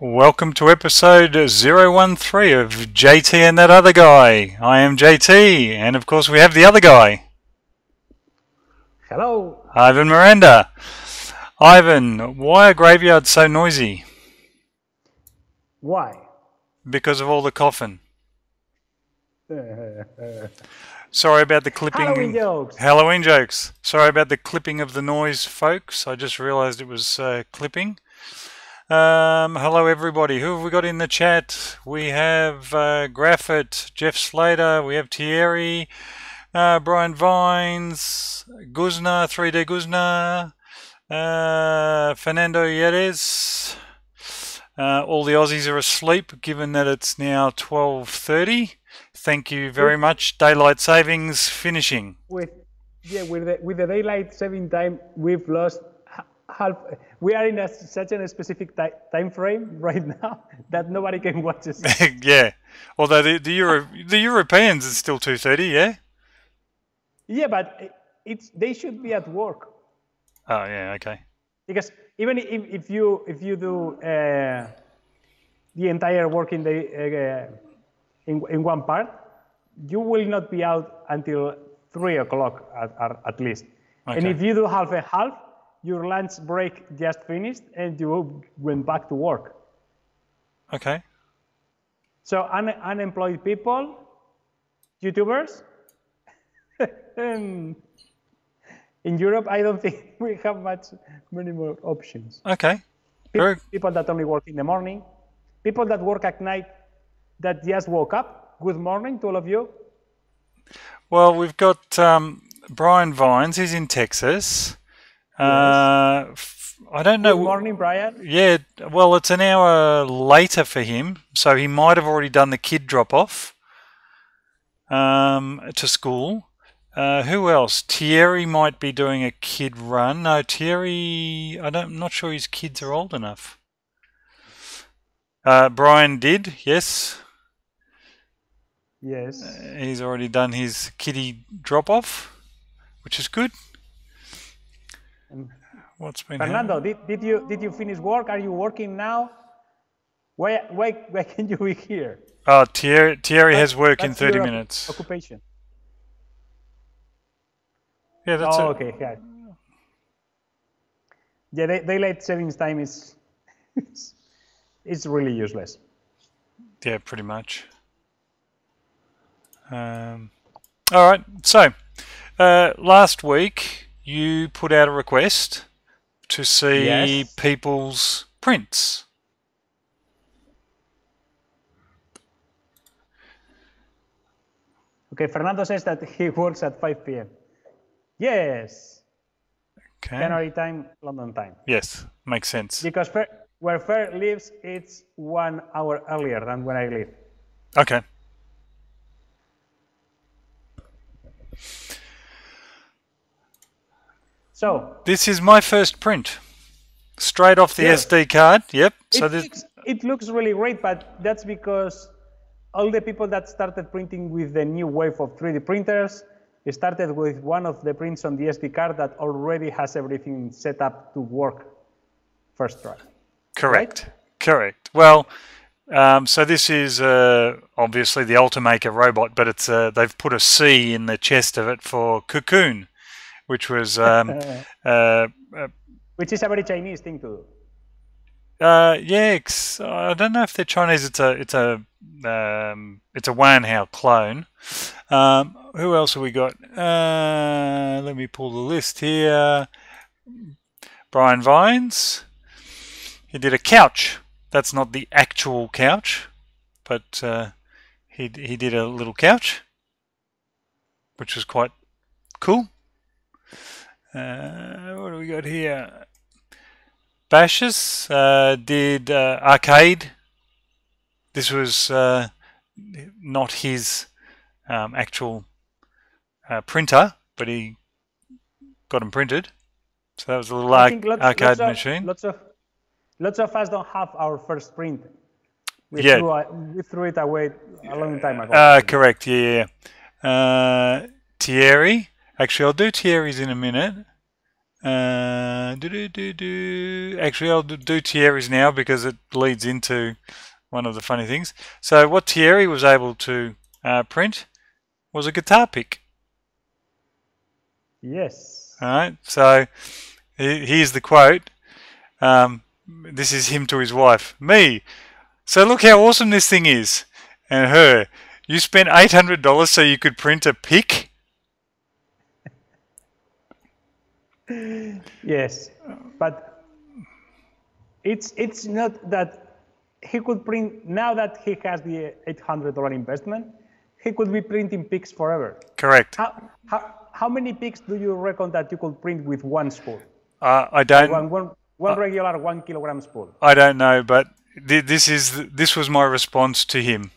Welcome to episode 013 of JT and That Other Guy. I am JT, and of course we have the other guy. Hello. Ivan Miranda. Ivan, why are graveyards so noisy? Why? Because of all the coffin. Sorry about the clipping. Halloween jokes. Halloween jokes. Sorry about the clipping of the noise, folks. I just realised it was clipping. Hello everybody. Who have we got in the chat? We have Graffit, Jeff Slater, we have Thierry, Brian Vines, Guzna, 3D Guzna, Fernando Yeres. All the Aussies are asleep given that it's now 12:30. Thank you very much. Daylight savings finishing. With the daylight saving time, we've lost half. We are in such a specific time frame right now that nobody can watch us. Yeah, although the Europeans is still 2:30. Yeah. Yeah, but they should be at work. Oh yeah, okay. Because even if you do the entire working day in one part, you will not be out until 3 o'clock at least. Okay. And if you do half and half, your lunch break just finished and you went back to work. Okay. So unemployed people, YouTubers, in Europe, I don't think we have many more options. Okay. People that only work in the morning, people that work at night that just woke up. Good morning to all of you. Well, we've got Brian Vines. He's in Texas. Yes. I don't know. Good morning, Brian. Yeah, well, it's an hour later for him, so he might have already done the kid drop-off to school. Who else? Thierry might be doing a kid run. No, Thierry, I'm not sure his kids are old enough. Brian did, yes. Yes. He's already done his kiddie drop-off, which is good. What's been Fernando, did you finish work? Are you working now? Why can't you be here? Oh, Thierry has work in 30 minutes. Occupation. Yeah, that's it. Okay. Yeah, daylight savings time is it's really useless. Yeah, pretty much. All right. So last week you put out a request to see people's prints. Okay, Fernando says that he works at 5 p.m. Yes. Okay. Canary time, London time. Yes, makes sense. Because where Fer lives, it's 1 hour earlier than when I live. Okay. So this is my first print, straight off the SD card. Yep. It looks really great, but that's because all the people that started printing with the new wave of 3D printers started with one of the prints on the SD card that already has everything set up to work first try. Correct. Right? Correct. Well, so this is obviously the Ultimaker robot, but it's they've put a C in the chest of it for cocoon, which was which is a very Chinese thing to do. Yeah, I don't know if they're Chinese. It's a Wanhao clone. Who else have we got? Let me pull the list here. Brian Vines. He did a couch. That's not the actual couch, but he did a little couch, which was quite cool. What do we got here? Bashus did arcade. This was not his actual printer, but he got them printed. So that was a little arcade machine. Lots of us don't have our first print. We threw it away a long time ago. Correct, yeah. Thierry. Actually, I'll do Thierry's in a minute. Actually, I'll do Thierry's now because it leads into one of the funny things. So what Thierry was able to print was a guitar pick. Yes. All right. So here's the quote. This is him to his wife. Me. So look how awesome this thing is. And her. You spent $800 so you could print a pick? Yes, but it's not that he could print now that he has the $800 investment. He could be printing pics forever. Correct. How many pics do you reckon that you could print with one spool? I don't. One regular 1 kilogram spool. I don't know, but this was my response to him.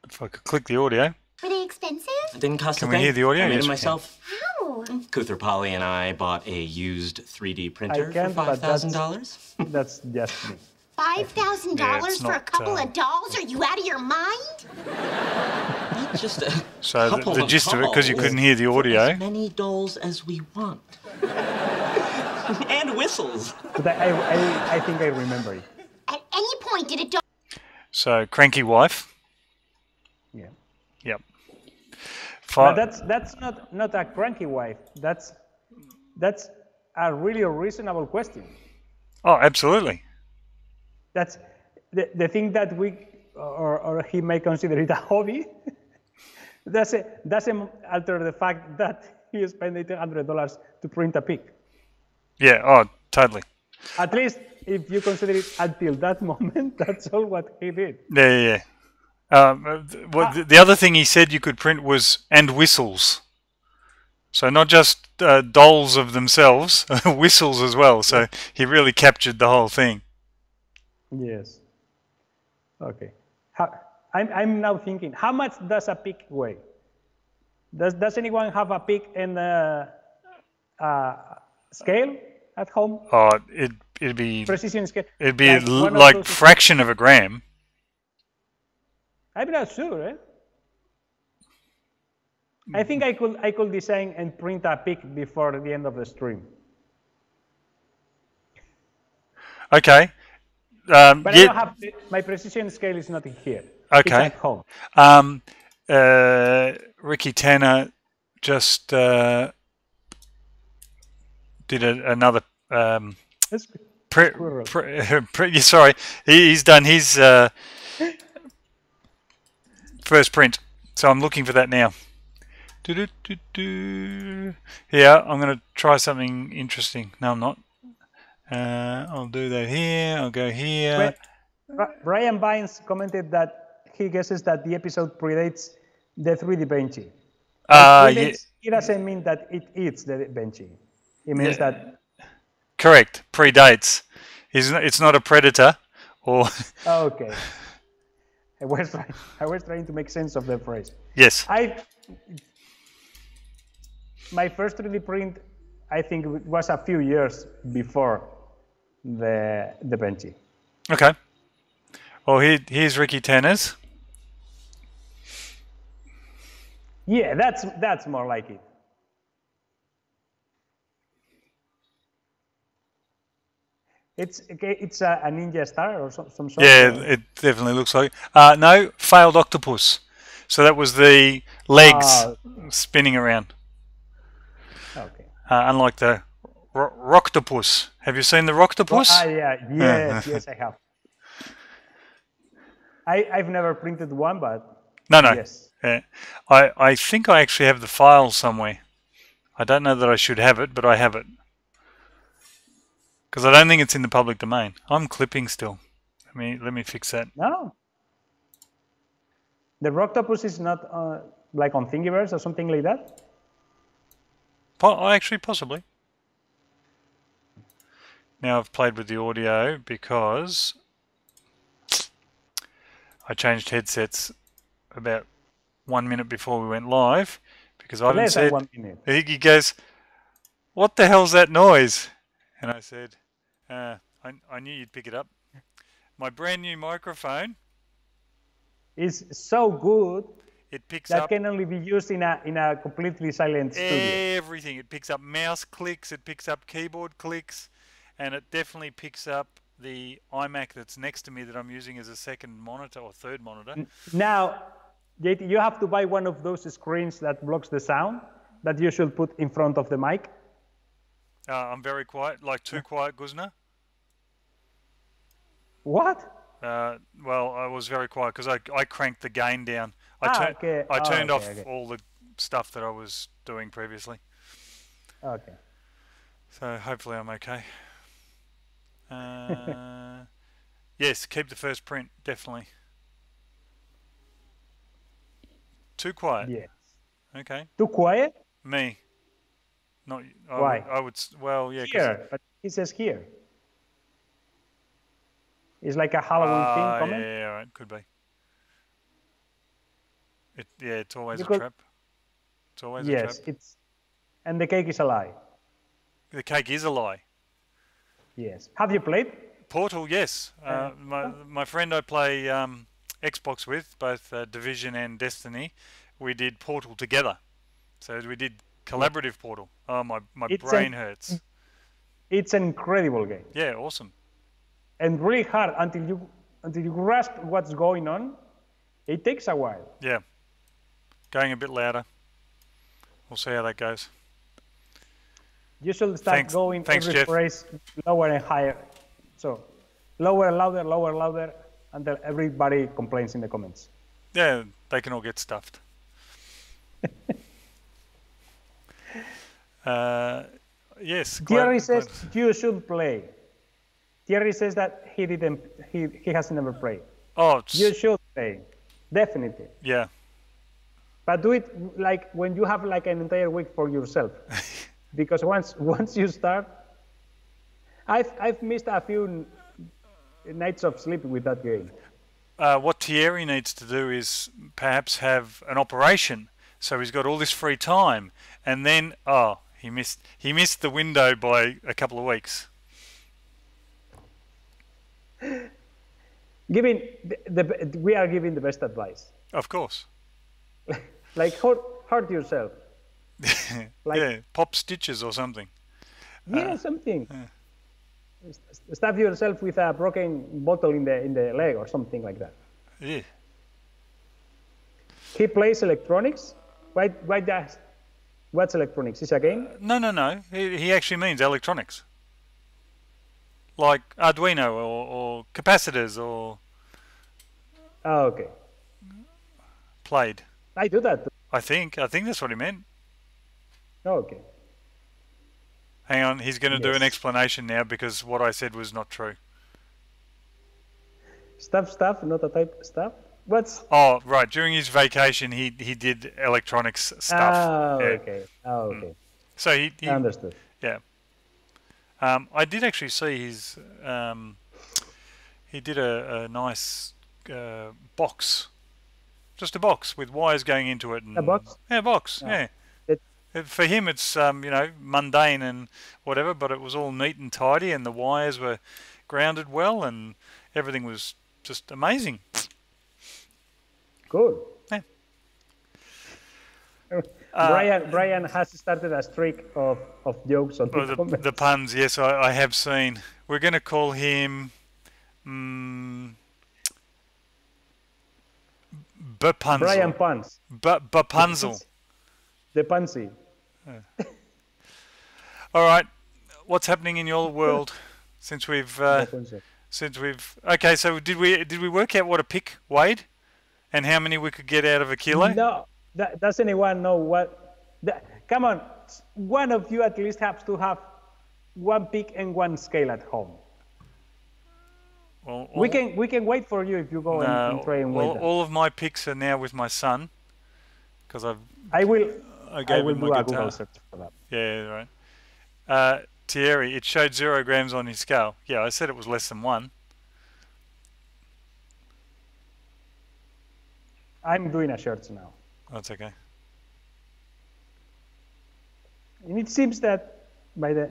If I could click the audio. Were they expensive? It didn't cost Can a we thing. hear the audio? I made Yes, it we myself. How? Kuther Polly and I bought a used 3D printer can, for but $5,000. That's just me. $5,000 Yeah, it's for a not, couple of dolls? Are you out of your mind? Not just a So couple the gist of it, because you dolls, couldn't hear the audio. as many dolls as we want. And whistles. But I think I remember it. At any point did a doll... So cranky wife. Yeah. Yep. But that's not a cranky wife. That's a really reasonable question. Oh, absolutely. That's the thing that we or he may consider it a hobby. doesn't alter the fact that he spent $800 to print a pic. Yeah. Oh, totally. At least if you consider it until that moment, that's all what he did. Yeah. The other thing he said you could print was and whistles. So not just dolls of themselves, whistles as well. So he really captured the whole thing. Yes. Okay. I'm now thinking, how much does a pic weigh? Does anyone have a pic and a scale at home? Oh, it'd be Precision scale. it'd be one of like those- fraction of a gram. I'm not sure. Eh? I think I could design and print a pic before the end of the stream. Okay. But I don't yeah. have my precision scale is not in here. Okay. It's at home. Ricky Tanner just did another. That's good. Sorry, he's done his first print, so I'm looking for that now. Yeah, I'm going to try something interesting. No, I'm not. I'll do that here. I'll go here. Brian Vines commented that he guesses that the episode predates the 3D benching. Yeah. It doesn't mean that it eats the benching. It means that. Correct. Predates. It's not a predator, or. Okay. I was trying to make sense of the phrase. Yes. My first 3D print, I think, was a few years before the benching. Okay. Well, here's Ricky Tanner's. Yeah, that's more like it. It's a ninja star or some sort. Yeah, it definitely looks like. No, failed octopus. So that was the legs spinning around. Okay. Unlike the rocktopus. Have you seen the rocktopus? Yes, I have. I've never printed one, but No. yes. Yeah. I think I actually have the file somewhere. I don't know that I should have it, but I have it. Because I don't think it's in the public domain. I'm clipping still. Let me fix that. No. The Rocktopus is not like on Thingiverse or something like that? Actually, possibly. Now I've played with the audio because I changed headsets about 1 minute before we went live because Ivan said, 1 minute. he goes, "What the hell's that noise?" And I said, I knew you'd pick it up. My brand new microphone It's so good. It picks That up can only be used in a completely silent studio. everything. It picks up mouse clicks, it picks up keyboard clicks, and it definitely picks up the iMac that's next to me that I'm using as a second monitor or third monitor. Now, JT, you have to buy one of those screens that blocks the sound that you should put in front of the mic. I'm very quiet, like too quiet, Guzna. What? Well, I was very quiet because I cranked the gain down. Okay. I turned off Okay. all the stuff that I was doing previously. Okay. So hopefully I'm okay. Yes, keep the first print, definitely. Too quiet. Yes. Okay. Too quiet? Me. Not. Why? I would. Well, yeah. Here, but he says here. It's like a Halloween theme comment. Yeah, all right, could be. It's always You a could- trap. It's always a Yes, trap. it's, and the cake is a lie. The cake is a lie. Yes. Have you played? Portal, yes. My friend I play Xbox with, both Division and Destiny, we did Portal together. So we did collaborative Portal. Oh, my It's brain hurts. It's an incredible game Yeah, awesome. and really hard until you grasp what's going on. It takes a while. Yeah. Going a bit louder. We'll see how that goes. You should start going Thanks, every Jeff. phrase lower and higher. So lower, louder, until everybody complains in the comments. Yeah, they can all get stuffed. Yes. Thierry says you should play. Thierry says that he has never played. Oh, You should play, definitely. yeah. But do it like when you have like an entire week for yourself, because once you start, I've missed a few nights of sleep with that game. What Thierry needs to do is perhaps have an operation, so he's got all this free time, and then he missed the window by a couple of weeks. We are giving the best advice. Of course. Like hurt yourself. Like, Yeah, pop stitches or something. something. Stab yourself with a broken bottle in the leg or something like that. Yeah. He plays electronics. Why does? What's electronics? Is a game? No. He actually means electronics, like Arduino or capacitors or Oh, okay. played. I do that too. I think that's what he meant. Oh, okay. Hang on, he's going to do an Yes. explanation now because what I said was not true. Stuff, not a type stuff. What's? Oh, right. During his vacation, he did electronics stuff. Oh, Yeah. okay. Oh, okay. So he I understood. yeah. I did actually see his. He did a nice box, just a box with wires going into it. And, A box? Yeah, box. Oh. Yeah. It- For him, it's mundane and whatever, but it was all neat and tidy, and the wires were grounded well, and everything was just amazing. Cool. Yeah. Brian has started a streak of jokes on Oh, the comments. the puns, yes, I have seen. We're going to call him Bepunzel. Brian Puns. Bepunzel. The Pansy. All right, what's happening in your world since we've Rapunzel. okay? So did we work out what a pick weighed and how many we could get out of a kilo? No, does anyone know what? Come on, one of you at least has to have one pick and one scale at home. Well, We can wait for you if you go and try and weigh them. all of my picks are now with my son because I will gave do him my a guitar. Google search for that. Yeah, right. Thierry, it showed 0 grams on his scale. Yeah, I said it was less than 1. I'm doing a search now. That's okay. And it seems that by the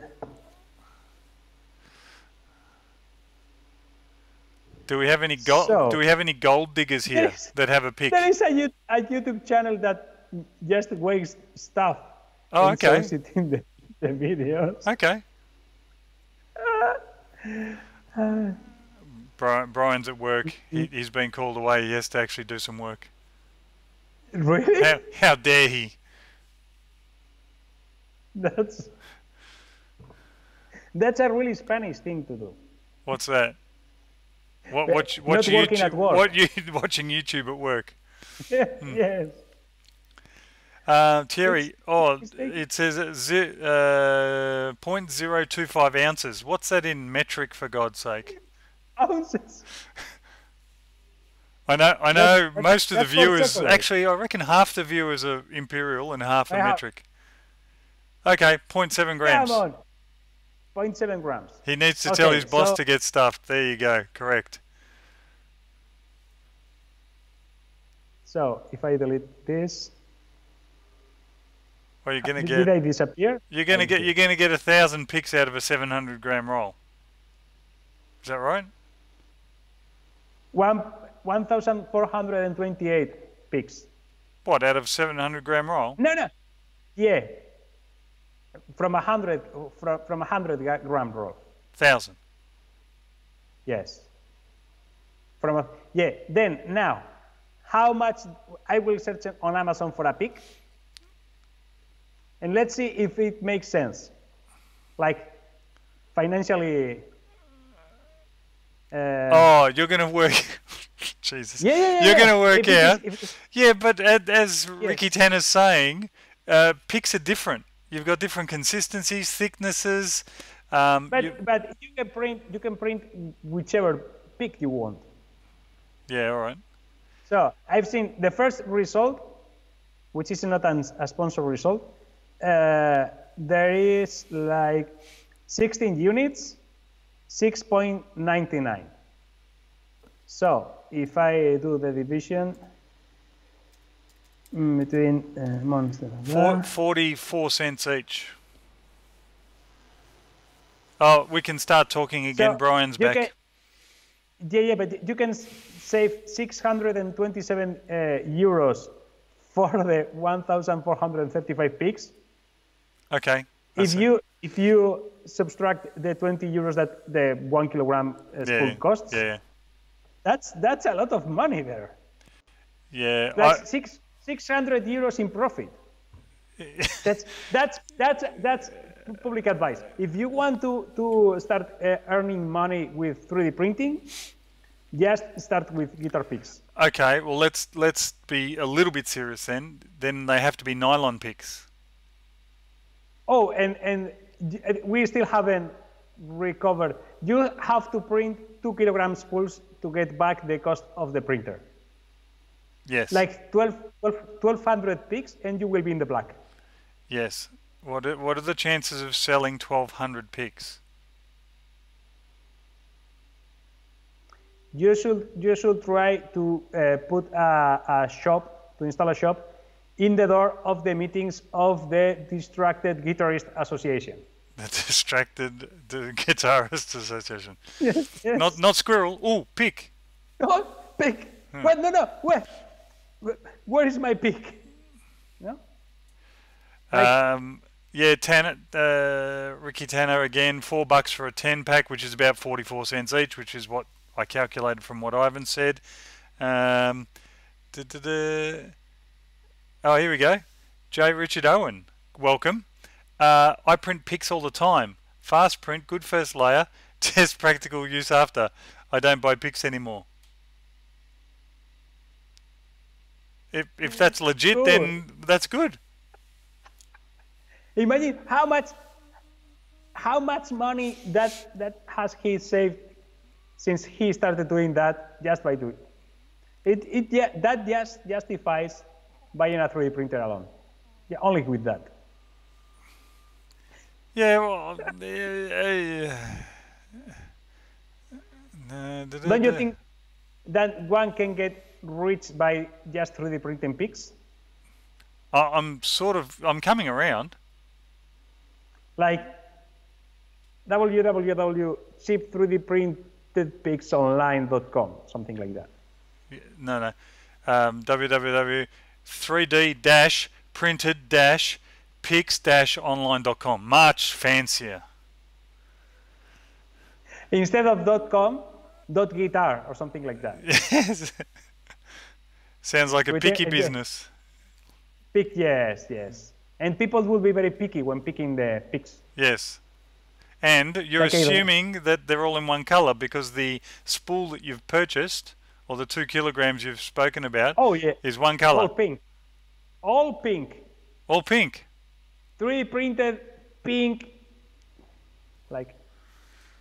Do we have any gold? So, Do we have any gold diggers here there's- that have a pick? there is a YouTube channel that just weighs stuff Oh, and okay. shows it in the videos. Okay. Brian's at work. He's been called away. He has to actually do some work. Really? How dare he? That's a really Spanish thing to do. What's that? What? Not Watch working YouTube, at work. What you watching YouTube at work? Yes. Thierry, it says 0.025 ounces. What's that in metric, for God's sake? Ounces. I know. Most of the that's called viewers, chocolate. actually, I reckon half the viewers are imperial and half are I have- metric. Okay, 0.7 grams. Come on. 0.7 grams. He needs to tell Okay, his boss so- to get stuffed. There you go. Correct. So if I delete this, Well, you're gonna did get I disappear? you're gonna get 1,000 picks out of a 700 gram roll. Is that right? 1,428 picks. What, out of 700 gram roll? No. Yeah. From a 100 gram roll. 1,000. Yes. Then now, how much I will search on Amazon for a pick, and let's see if it makes sense, like financially. You're gonna work. Jesus. Yeah. You're gonna work out. If it is- Yeah, but as Ricky Tanner's saying, picks are different. You've got different consistencies, thicknesses. but you can print whichever pick you want. Yeah, all right. So I've seen the first result, which is not a sponsor result. There is like 16 units, 6.99. So if I do the division between Monster, 44 cents each. Oh, we can start talking again. So Brian's you back. but you can save 627 euros for the 1,435 picks. Okay. If you subtract the 20 euros that the 1 kilogram spoon costs, Yeah. that's a lot of money there. Yeah. That's 600 euros in profit. That's public advice. If you want to start earning money with 3D printing, just start with guitar picks. Okay. Well, let's be a little bit serious then. Then they have to be nylon picks. Oh, and we still haven't recovered. You have to print 2 kilogram spools to get back the cost of the printer. Yes. Like 1,200 picks, and you will be in the black. Yes. What are the chances of selling 1,200 picks? You should try to put a shop, to install a shop in the door of the meetings of the Distracted Guitarist Association. The Distracted Guitarist Association. Yes. Not squirrel. Ooh, pick. Oh, pick. What? No. Where is my pick? No. Yeah, Tanner, Ricky Tanner again, $4 for a 10-pack, which is about 44 cents each, which is what I calculated from what Ivan said. Oh, here we go. J. Richard Owen, welcome. I print pics all the time. Fast print, good first layer, test practical use after. I don't buy pics anymore. If that's legit, Good. then that's good. Imagine how much money that has he saved since he started doing that just by doing it. That just justifies buying a 3D printer alone. Yeah, only with that. Yeah, well, Don't you think that one can get rich by just 3D printing pics? I'm coming around. Like www.cheap3dprint www.3dprintedpicsonline.com, something like that. No. www.3d-printed-pics-online.com. Much fancier. Instead of .com, .guitar or something like that. Yes. Sounds like a With picky it, business. Yes. And people will be very picky when picking the pics. Yes. And you're Okay, then. assuming that they're all in one color because the spool that you've purchased, or the 2 kilograms you've spoken about, Oh, yeah. is one color. All pink. All pink. All pink. 3D printed pink, like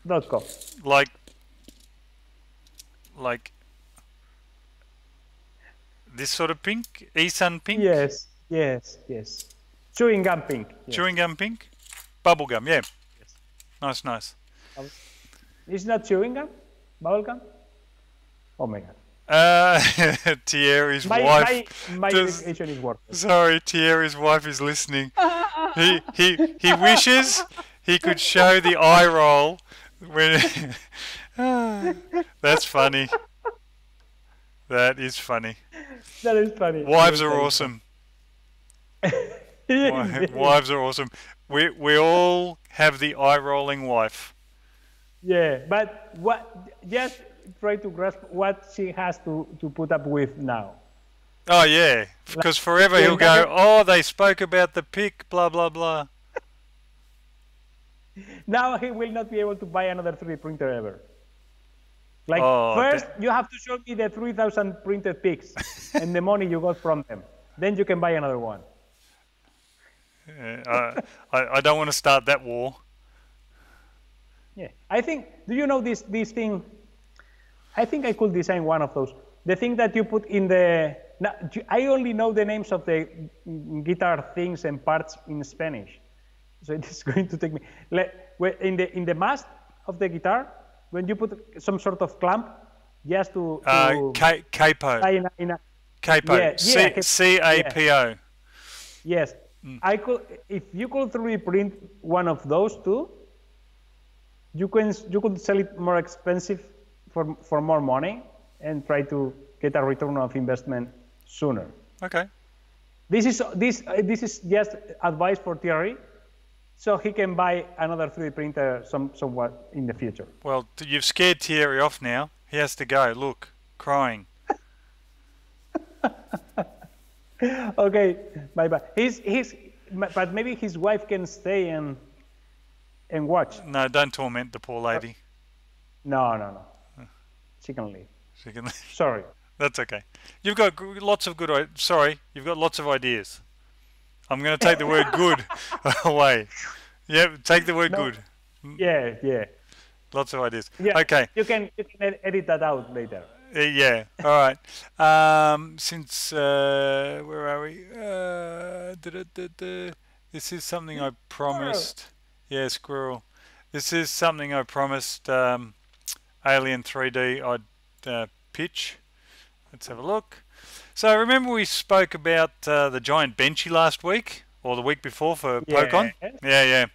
.com. Like this sort of pink? E-sun pink? Yes. Chewing gum pink. Yes. Chewing gum pink? Bubble gum, yeah. Nice. It's not chewing gum? Bubble gum? Oh my god. Thierry's My wife. education is working. Sorry, Thierry's wife is listening. He wishes he could show the eye roll when. That's funny. That is funny. That is funny. Wives are awesome. Wives are awesome. We all have the eye rolling wife. Yeah, but just try to grasp what she has to put up with now. Oh yeah, because forever he'll go, oh, they spoke about the pic, blah blah blah. Now he will not be able to buy another 3D printer ever. Like first you have to show me the 3,000 printed pics and the money you got from them. Then you can buy another one. I don't want to start that war. Yeah, I think. Do you know this thing? I think I could design one of those. The thing that you put in the. Now, I only know the names of the guitar things and parts in Spanish, so it is going to take me. In the mast of the guitar, when you put some sort of clamp, just to capo. Capo. Yeah, C-A-P-O. Yes. I could, if you could 3D print one of those two, you could sell it more expensive for more money and try to get a return of investment sooner. Okay. This is just advice for Thierry, so he can buy another 3D printer somewhat in the future. Well, you've scared Thierry off now. He has to go. Look, crying. Okay, bye. But maybe his wife can stay and watch. No, don't torment the poor lady. No. She can leave. She can leave. Sorry. That's okay. You've got lots of good. Sorry, you've got lots of ideas. I'm going to take the word "good" away. Yeah, take the word "good." Yeah. Lots of ideas. Yeah. Okay. You can edit that out later. Yeah. All right. Since where are we? This is something I promised. Yeah, squirrel. This is something I promised Alien 3D I'd pitch. Let's have a look. So remember we spoke about the giant benchy last week or the week before for Pokon? Yeah.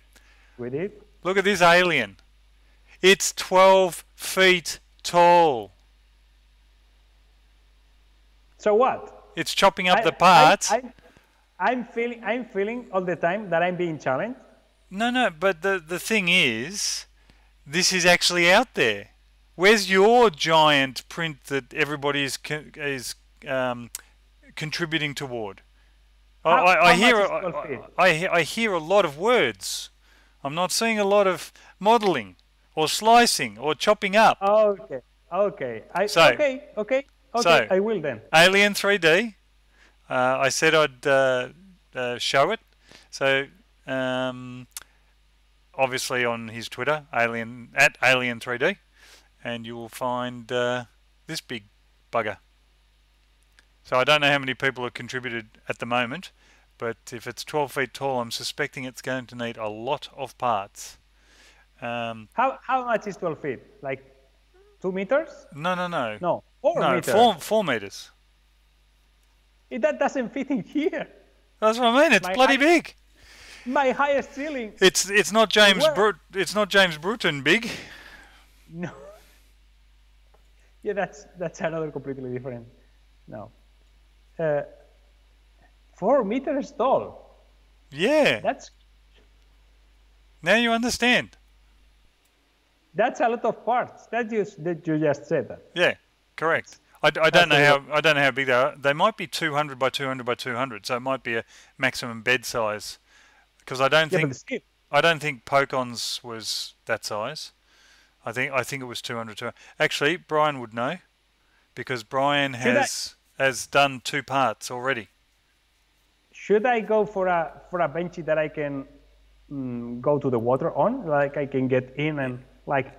We did. Look at this alien. It's 12 feet tall. So what? It's chopping up the parts. I'm feeling all the time that I'm being challenged. No, but the thing is, this is actually out there. Where's your giant print that everybody is contributing toward? I hear a lot of words. I'm not seeing a lot of modeling or slicing or chopping up. Okay. Okay. I will then. Alien 3D. I said I'd show it. So obviously on his Twitter, Alien 3D, and you will find this big bugger. So I don't know how many people have contributed at the moment, but if it's 12 feet tall, I'm suspecting it's going to need a lot of parts. How much is 12 feet? Like 2 meters? No. No, 4 meters. 4 meters. That doesn't fit in here. That's what I mean. It's bloody big. My highest ceiling. It's not James Bruton big. No. Yeah, that's another completely different. No. 4 meters tall. Yeah. That's Now you understand. a lot of parts. That you just said that. Yeah, correct. I don't know how big they are. They might be 200 by 200 by 200, so it might be a maximum bed size. Because I don't think Pokon's was that size. I think it was 200. Actually, Brian would know because Brian has done 2 parts already. Should I go for a benchy that I can go to the water on? Like I can get in and like.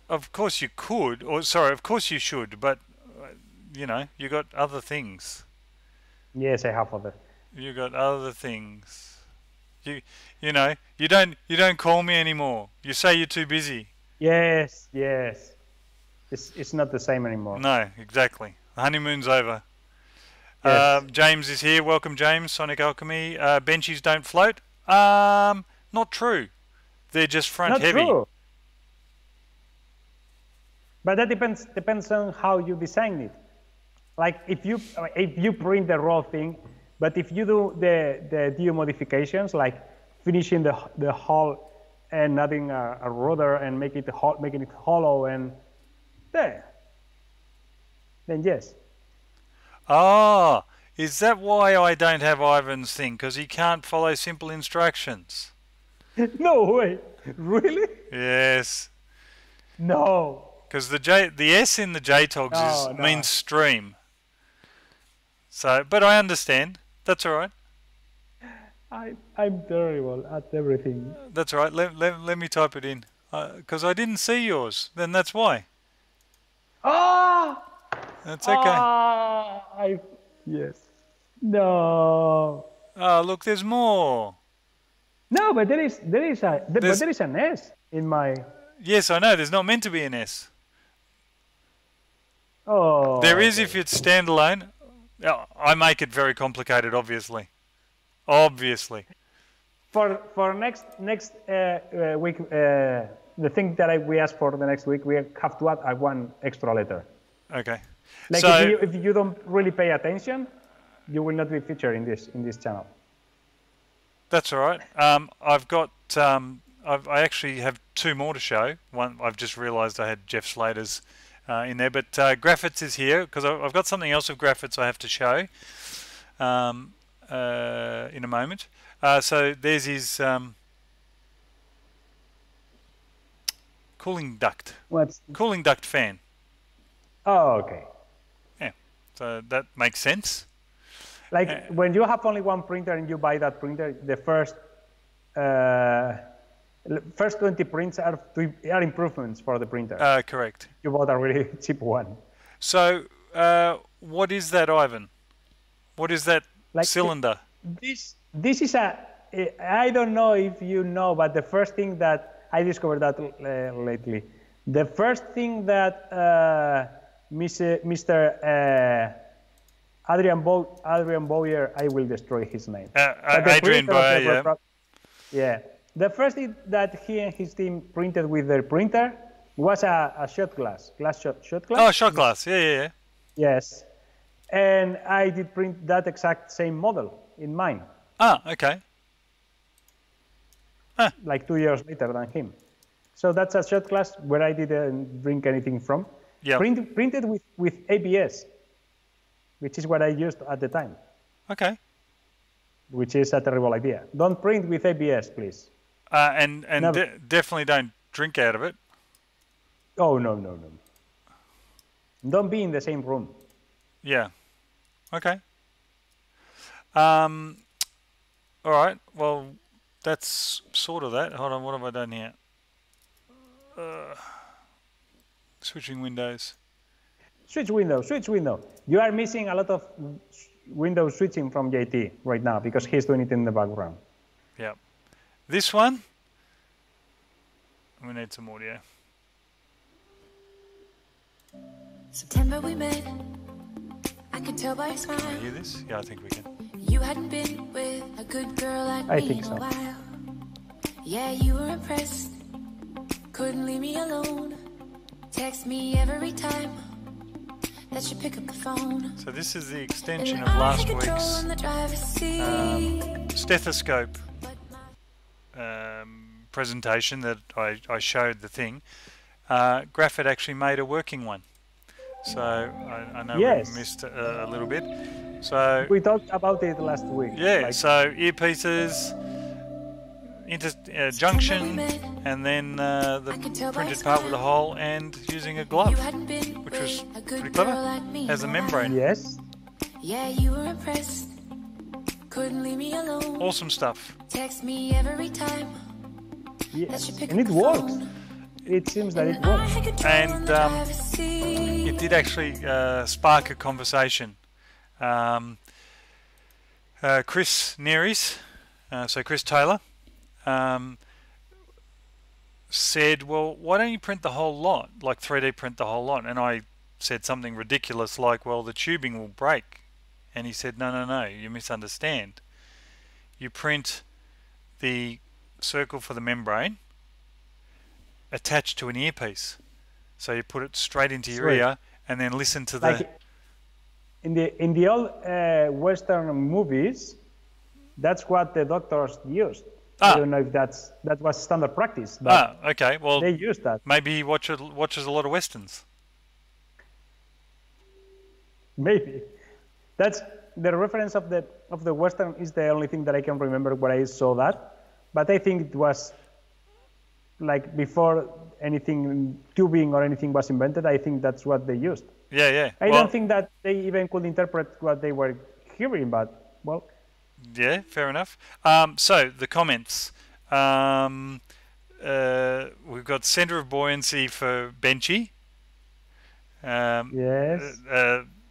Of course you could, or sorry, of course you should, but you know, you got other things. Yes, I have other. You got other things. You know, you don't call me anymore. You say you're too busy. Yes. It's not the same anymore. No, exactly. The honeymoon's over. Yes. James is here. Welcome, James. Sonic Alchemy. Benchies don't float. Not true. They're just front heavy. Not true. But that depends on how you design it. Like if you print the raw thing, but if you do the DO modifications, like finishing the hull and adding a rudder and making it hollow and there, then yes. Ah, is that why I don't have Ivan's thing? Because he can't follow simple instructions. No way. Really? Yes. No. Because the S in the JTOGs means stream. So, but I understand. That's all right. I'm terrible at everything. That's all right. Let me type it in. Because I didn't see yours. Then that's why. Ah! That's okay. Yes. No. Oh, look, there's more. No, but there is an S in my. Yes, I know. There's not meant to be an S. Oh. There is if it's standalone. I make it very complicated, obviously. Obviously. For next week, the thing that we asked for the next week, we have to add one extra letter. Okay. Like so, if you don't really pay attention, you will not be featured in this channel. That's all right. I've got. I actually have 2 more to show. One, I've just realised I had Jeff Slater's in there, but Graphics is here because I've got something else of Graphics I have to show in a moment. So there's his cooling duct. What's cooling duct fan? Oh, okay. Yeah, so that makes sense. Like when you have only one printer and you buy that printer, the first 20 prints are improvements for the printer. Correct. You bought a really cheap one. So what is that, Ivan? What is that cylinder? This is I don't know if you know, but the first thing that I discovered that lately, the first thing that Mr. Adrian Boyer, I will destroy his name. Adrian Boyer, yeah. Yeah. The first thing that he and his team printed with their printer was a shot glass shot glass. Oh, shot glass, yeah. Yes. And I did print that exact same model in mine. Ah, okay. Like 2 years later than him. So that's a shot glass where I didn't drink anything from. Yeah. Printed with ABS, which is what I used at the time. Okay. Which is a terrible idea. Don't print with ABS, please. And definitely don't drink out of it. Oh, no. Don't be in the same room. Yeah. Okay. All right. Well, that's sort of that. Hold on. What have I done here? Switching windows. Switch window. You are missing a lot of window switching from JT right now because he's doing it in the background. Yep. This one, we need some audio. September we met. I could tell by your smile. Can you hear this? Yeah, I think we can. You hadn't been with a good girl like I me think in so. a while. Yeah, you were impressed. Couldn't leave me alone. Text me every time that you pick up the phone. So this is the extension of last week's stethoscope presentation that I showed the thing. Graphit actually made a working one. So I know Yes. we missed a little bit. So We talked about it last week. yeah, like- so earpieces, junction, and then the printed part with a hole and using a glove, which was pretty clever, as a membrane. Yes. Yeah, you were impressed. Couldn't leave me alone. Awesome stuff. Text me every time that Yes. you pick And up it the works. phone. It seems that it works. And it did actually spark a conversation. Chris Nearis, so Chris Taylor, said, well, why don't you print the whole lot, like 3D print the whole lot? And I said something ridiculous like, well, the tubing will break. And he said, no, you misunderstand. You print the circle for the membrane attached to an earpiece. So you put it straight into your Sweet. ear and then listen to the... Like in the old Western movies, that's what the doctors used. I don't know if that was standard practice, but okay. Well, they used that. maybe he watches a lot of westerns. Maybe that's the reference of the Western is the only thing that I can remember where I saw that. But I think it was like before anything tubing or anything was invented. I think that's what they used. Yeah. I don't think that they even could interpret what they were hearing, but well. Yeah, fair enough. So the comments. We've got center of buoyancy for Benchy. Yes.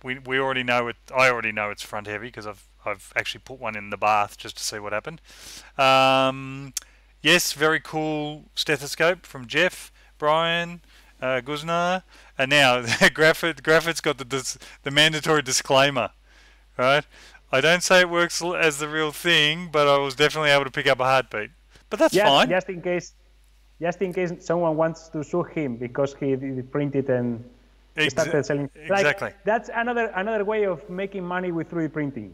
We already know it. I already know it's front heavy because I've actually put one in the bath just to see what happened. Yes, very cool stethoscope from Jeff, Brian, Guznar, and now Graphit's got the mandatory disclaimer, right? I don't say it works as the real thing, but I was definitely able to pick up a heartbeat. But that's fine. Just in case someone wants to sue him because he printed and started selling. Exactly. Like, that's another way of making money with 3D printing.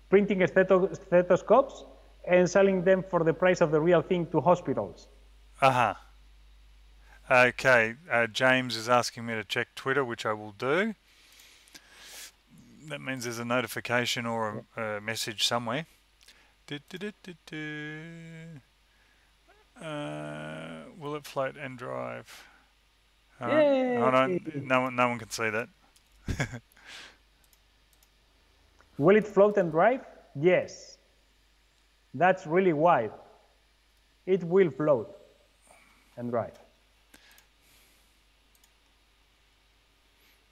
Printing stethoscopes and selling them for the price of the real thing to hospitals. Okay, James is asking me to check Twitter, which I will do. That means there's a notification or a message somewhere. Will it float and drive? Hold on. No one can see that. Will it float and drive? Yes. That's really wide. It will float and drive.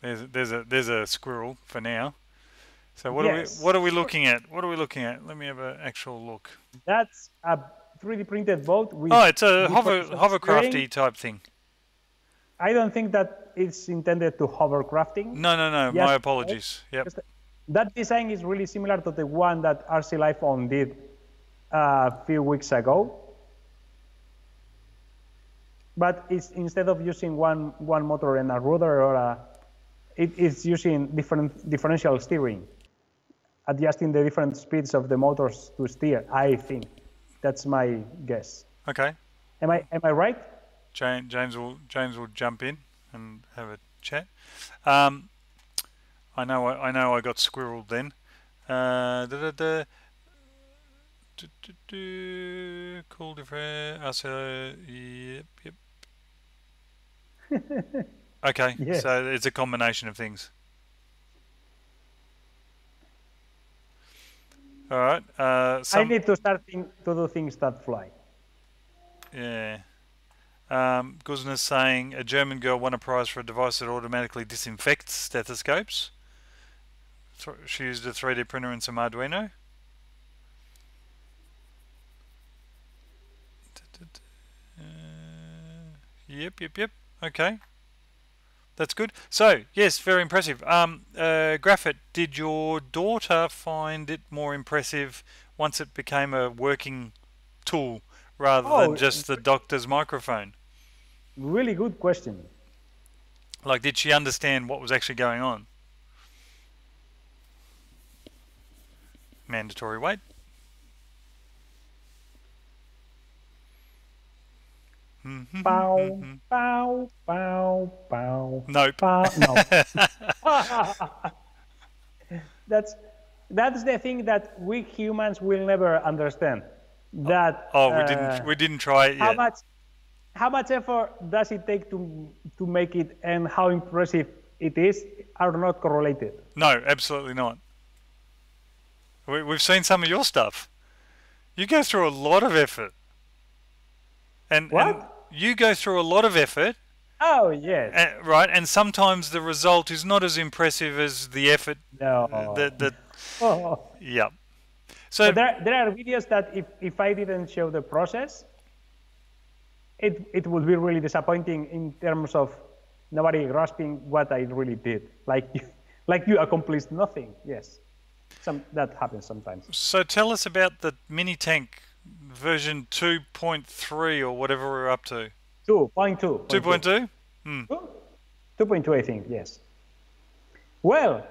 There's a squirrel for now. So what Yes. are we looking at? What are we looking at? Let me have an actual look. That's a 3D printed boat with. Oh, it's a different hovercrafty steering. type thing. I don't think that it's intended to hovercrafting. No. Yes. My apologies. Yep. That design is really similar to the one that RC iPhone did a few weeks ago. But it's instead of using one motor and a rudder it is using differential steering, adjusting the different speeds of the motors to steer. I think that's my guess. Okay. Am I right? James will jump in and have a chat. I know I got squirreled then. Cool different. So yep. Okay, Yes. so it's a combination of things. All right. I need to start to do things that fly. Yeah. Guzner's saying a German girl won a prize for a device that automatically disinfects stethoscopes. She used a 3D printer and some Arduino. Yep. Okay. That's good. So, yes, very impressive. Graphit, did your daughter find it more impressive once it became a working tool rather than just the doctor's microphone? Really good question. Like, did she understand what was actually going on? Mandatory wait. Pow, pow, pow, pow. Nope. Pow. No. That's the thing that we humans will never understand. That Oh, we didn't try it yet. how much effort does it take to make it, and how impressive it is, are not correlated. No, absolutely not. We've seen some of your stuff. You go through a lot of effort. And you go through a lot of effort. Oh, yes. Right, and sometimes the result is not as impressive as the effort. No. Yeah. So but there are videos that if I didn't show the process, it would be really disappointing in terms of nobody grasping what I really did. Like you accomplished nothing. Yes. That happens sometimes. So tell us about the mini tank version 2.3 or whatever we're up to. 2.2. 2.2? 2.2, I think, yes. Well,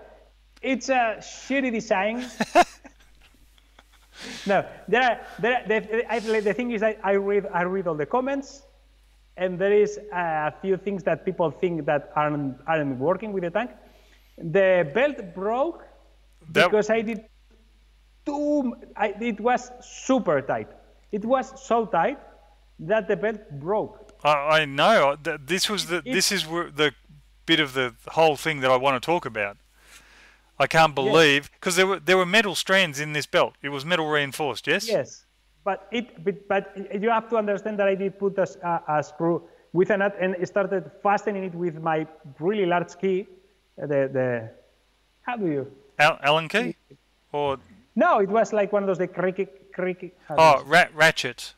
it's a shitty design. No, the thing is, I read all the comments, and there is a few things that people think that aren't working with the tank. The belt broke because I did it was super tight. It was so tight that the belt broke. I know. This is the bit of the whole thing that I want to talk about. I can't believe, because there were metal strands in this belt. It was metal reinforced, yes? Yes, but you have to understand that I did put a screw with a nut and started fastening it with my really large key. How do you? Allen key? Or no, it was like one of those creaky. Oh, ratchet.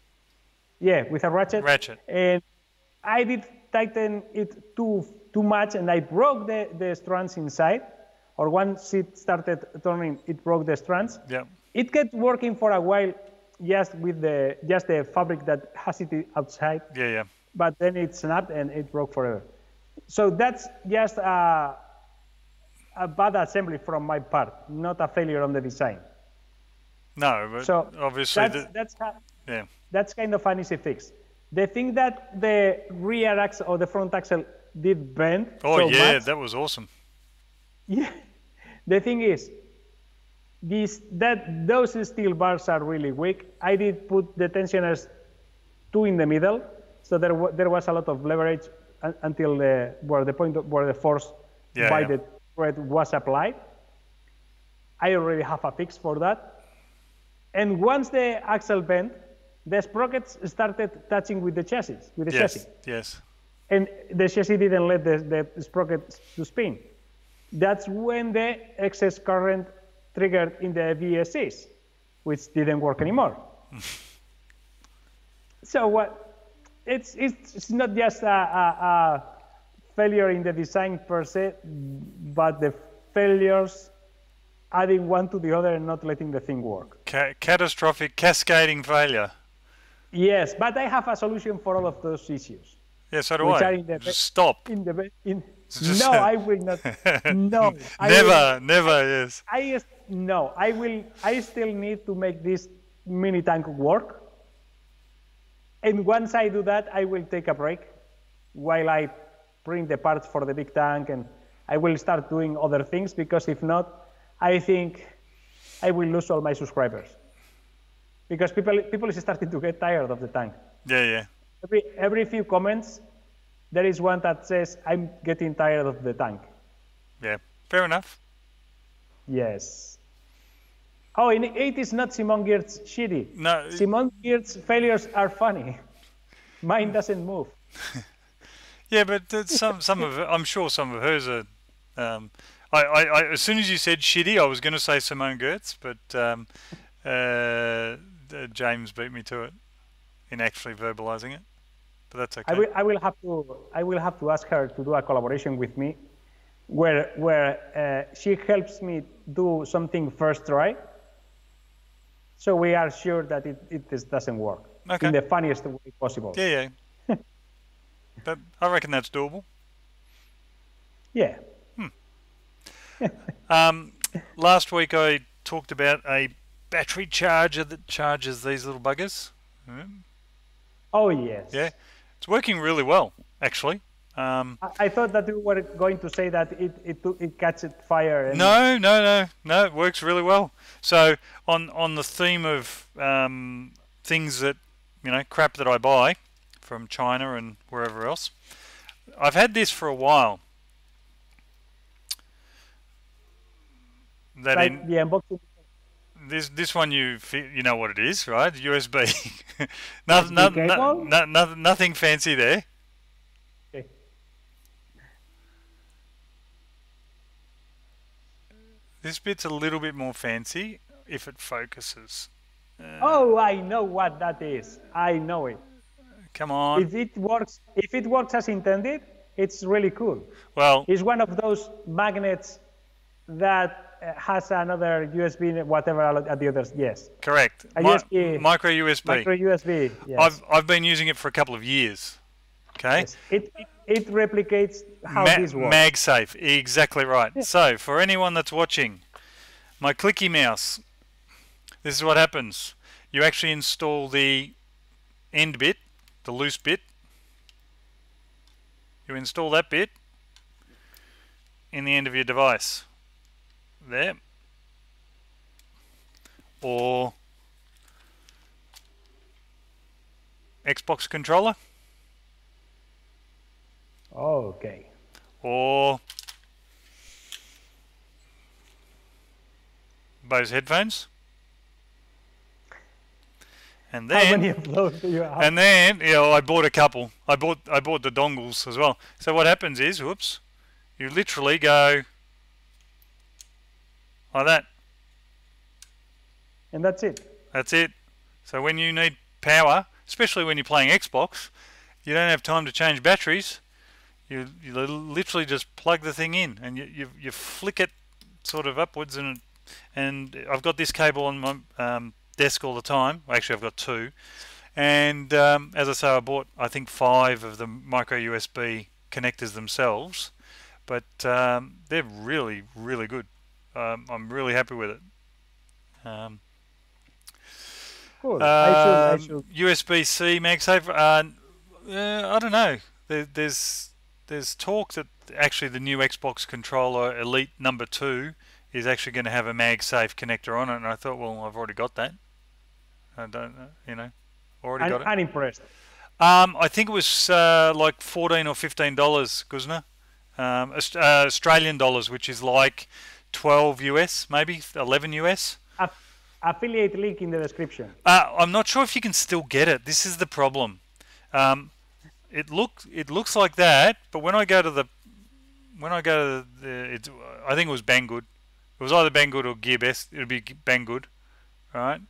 Yeah, with a ratchet. Ratchet. And I did tighten it too much, and I broke the strands inside. Or once it started turning, it broke the strands. Yeah. It kept working for a while, just with the fabric that has it outside. Yeah. But then it snapped and it broke forever. So that's just a bad assembly from my part, not a failure on the design. No, but so obviously that's kind of an easy fix. The thing that the rear axle or the front axle did bend. Oh yeah, much, that was awesome. Yeah, the thing is, those steel bars are really weak. I did put the tensioners 2 in the middle, so there was a lot of leverage until the point where the force by the thread was applied. I already have a fix for that. And once the axle bent, the sprockets started touching with the chassis, chassis. Yes. And the chassis didn't let the sprockets to spin. That's when the excess current triggered in the VSCs, which didn't work anymore. So it's not just a failure in the design per se, but the failures adding one to the other and not letting the thing work. Catastrophic cascading failure. Yes, but I have a solution for all of those issues. Yes, so do I. Stop. No, I will not. No. Never, yes. I still need to make this mini tank work. And once I do that, I will take a break while I print the parts for the big tank, and I will start doing other things, because if not, I think I will lose all my subscribers. Because people is starting to get tired of the tank. Yeah. Every few comments, there is one that says, I'm getting tired of the tank. Yeah, fair enough. Yes. Oh, it is not Simon Geertz shitty. No. Simon Geertz failures are funny. Mine doesn't move. Yeah, but some of it, I'm sure some of hers are. I as soon as you said shitty, I was going to say Simone Gertz, but James beat me to it in actually verbalizing it. But that's okay. I will have to ask her to do a collaboration with me, where she helps me do something first try, so we are sure that it just doesn't work in the funniest way possible. Yeah. But I reckon that's doable. Yeah. Last week I talked about a battery charger that charges these little buggers. Oh yes. Yeah, it's working really well, actually. I thought that you were going to say that it catches fire. And No, it works really well. So on the theme of things that, crap that I buy from China and wherever else, I've had this for a while. That like the unboxing. this one you know what it is, right? USB. cable? Nothing fancy there. Okay. This bit's a little bit more fancy if it focuses. Oh, I know what that is. I know it. Come on. If it works as intended, it's really cool. Well, It's one of those magnets that has another USB, whatever at the others. Yes. correct. A USB, Micro USB. micro USB. Yes. I've been using it for a couple of years. Okay. Yes. It replicates how this works. MagSafe, exactly right. So for anyone that's watching, my clicky mouse, this is what happens. You actually install the end bit, the loose bit. You install that bit in the end of your device. There. Or Xbox controller. Okay. Or Bose headphones. And How many then of those do you have? and then I bought a couple. I bought the dongles as well. So what happens is, whoops, you literally go like that. And that's it. That's it. So when you need power, especially when you're playing Xbox, you don't have time to change batteries. You literally just plug the thing in and you flick it sort of upwards, and I've got this cable on my desk all the time. Well, actually, I've got two, and as I say, I bought I think 5 of the micro USB connectors themselves, but they're really good. I'm really happy with it. Cool. I should. USB-C MagSafe. I don't know. There's talk that actually the new Xbox controller Elite number 2 is actually going to have a MagSafe connector on it, and I thought, well, I've already got that. I don't know, already got it. I'm impressed. I think it was like $14 or $15, Guzna. Australian dollars, which is like 12 US, maybe 11 US. Affiliate link in the description. I'm not sure if you can still get it. This is the problem. It looks like that, but when I go to the I think it was Banggood. It was either Banggood or GearBest. It would be Banggood, right?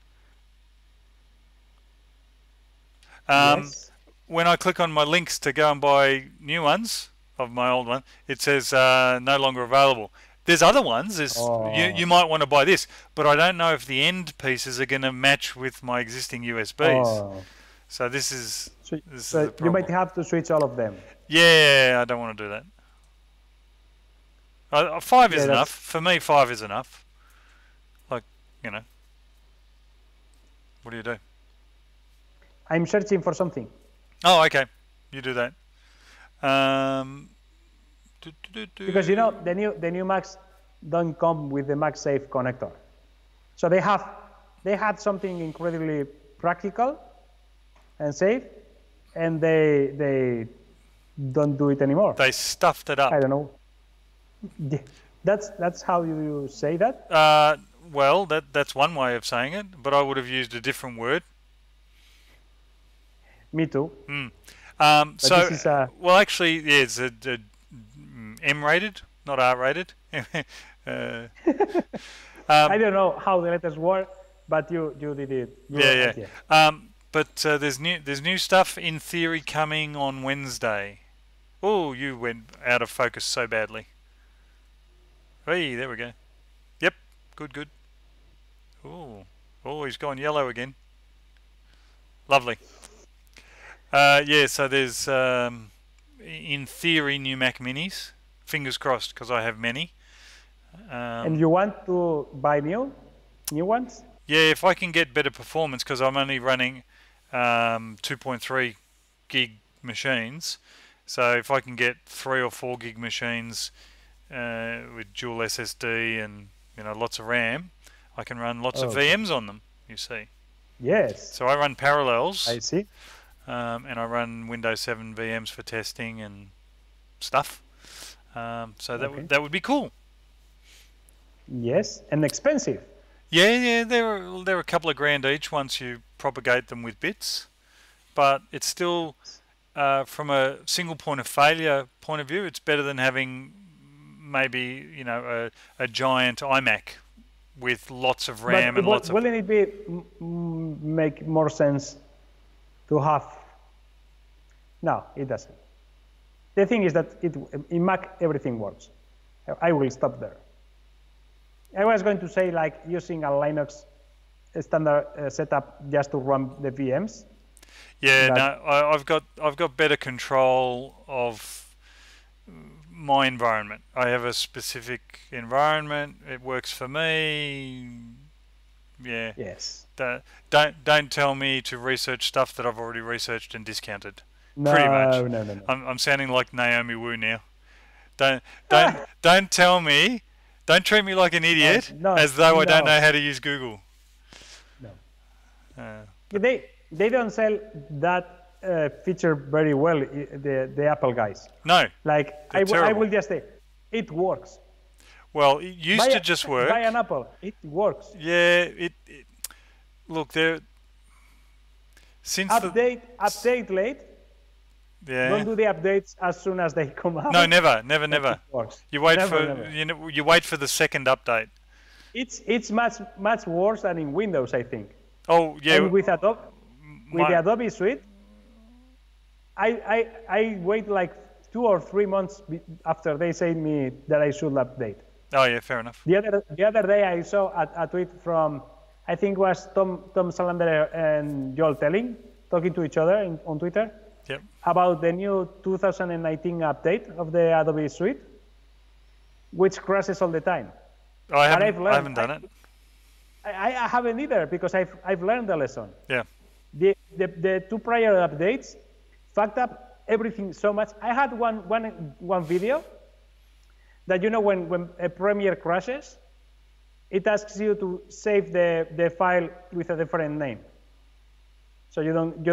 Yes. When I click on my links to go and buy new ones of my old one, it says no longer available. There's other ones. You might want to buy this, but I don't know if the end pieces are going to match with my existing USBs. Oh. So this is So the you problem. might have to switch all of them. Yeah, I don't want to do that. 5 is Yeah, enough. For me, 5 is enough. Like, what do you do? I'm searching for something. Oh, okay. You do that. Because the new Macs don't come with the MagSafe connector, so they had something incredibly practical and safe, and they don't do it anymore. They stuffed it up. I don't know. Yeah, that's how you say that. Well, that's one way of saying it, but I would have used a different word. Me too. So, this is a- well, actually, yeah, it's a M-rated, not R-rated. I don't know how the letters work, but you did it. Yeah. But there's new stuff in theory coming on Wednesday. Oh, you went out of focus so badly. Hey, there we go. Yep, good. Oh, he's gone yellow again. Lovely. Yeah, so there's in theory new Mac Minis fingers crossed, because I have many. And you want to buy new ones? Yeah, if I can get better performance, because I'm only running 2.3 gig machines. So if I can get 3 or 4 gig machines with dual SSD and lots of RAM, I can run lots of VMs on them. You see. Yes. So I run Parallels. I see. And I run Windows 7 VMs for testing and stuff. So that would be cool. Yes, and expensive. Yeah, they're a couple of grand each once you propagate them with bits, but it's still from a single point of failure point of view, it's better than having maybe a giant iMac with lots of RAM and lots of. Wouldn't it be make more sense to have? No, it doesn't. The thing is that in Mac everything works. I will stop there. I was going to say like using a Linux standard setup just to run the VMs. Yeah, no, I've got better control of my environment. I have a specific environment. It works for me. Yeah. Yes. Don't tell me to research stuff that I've already researched and discounted. No, Pretty much. No. I'm sounding like Naomi Wu now. Don't tell me. Don't treat me like an idiot as though I don't know how to use Google. No. They don't sell that feature very well. The Apple guys. No. Like I will just say, it works. Well, it used to just work. Buy an Apple. It works. Yeah. Look, there. Since update late. Yeah. Don't do the updates as soon as they come out. No, never. You wait never. You wait for the second update. It's much worse than in Windows, I think. Oh yeah. And with Adobe, the Adobe Suite, I wait like 2 or 3 months after they say me that I should update. Oh yeah, fair enough. The other day I saw a tweet from I think it was Tom Salander and Joel Telling talking to each other on Twitter. Yep. About the new 2019 update of the Adobe Suite, which crashes all the time. I haven't done it. I haven't either because I've learned the lesson. Yeah. The 2 prior updates fucked up everything so much. I had one video that when a Premiere crashes, it asks you to save the file with a different name. So you don't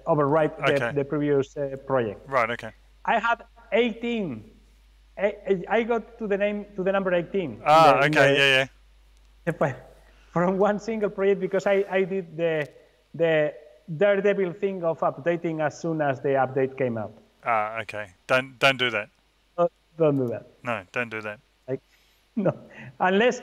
overwrite the previous project. Right. Okay. I had 18. I got to the number 18. Ah. Okay. Yeah. From one single project because I did the daredevil thing of updating as soon as the update came out. Ah. Okay. Don't do that. Don't do that. No. Don't do that. No, unless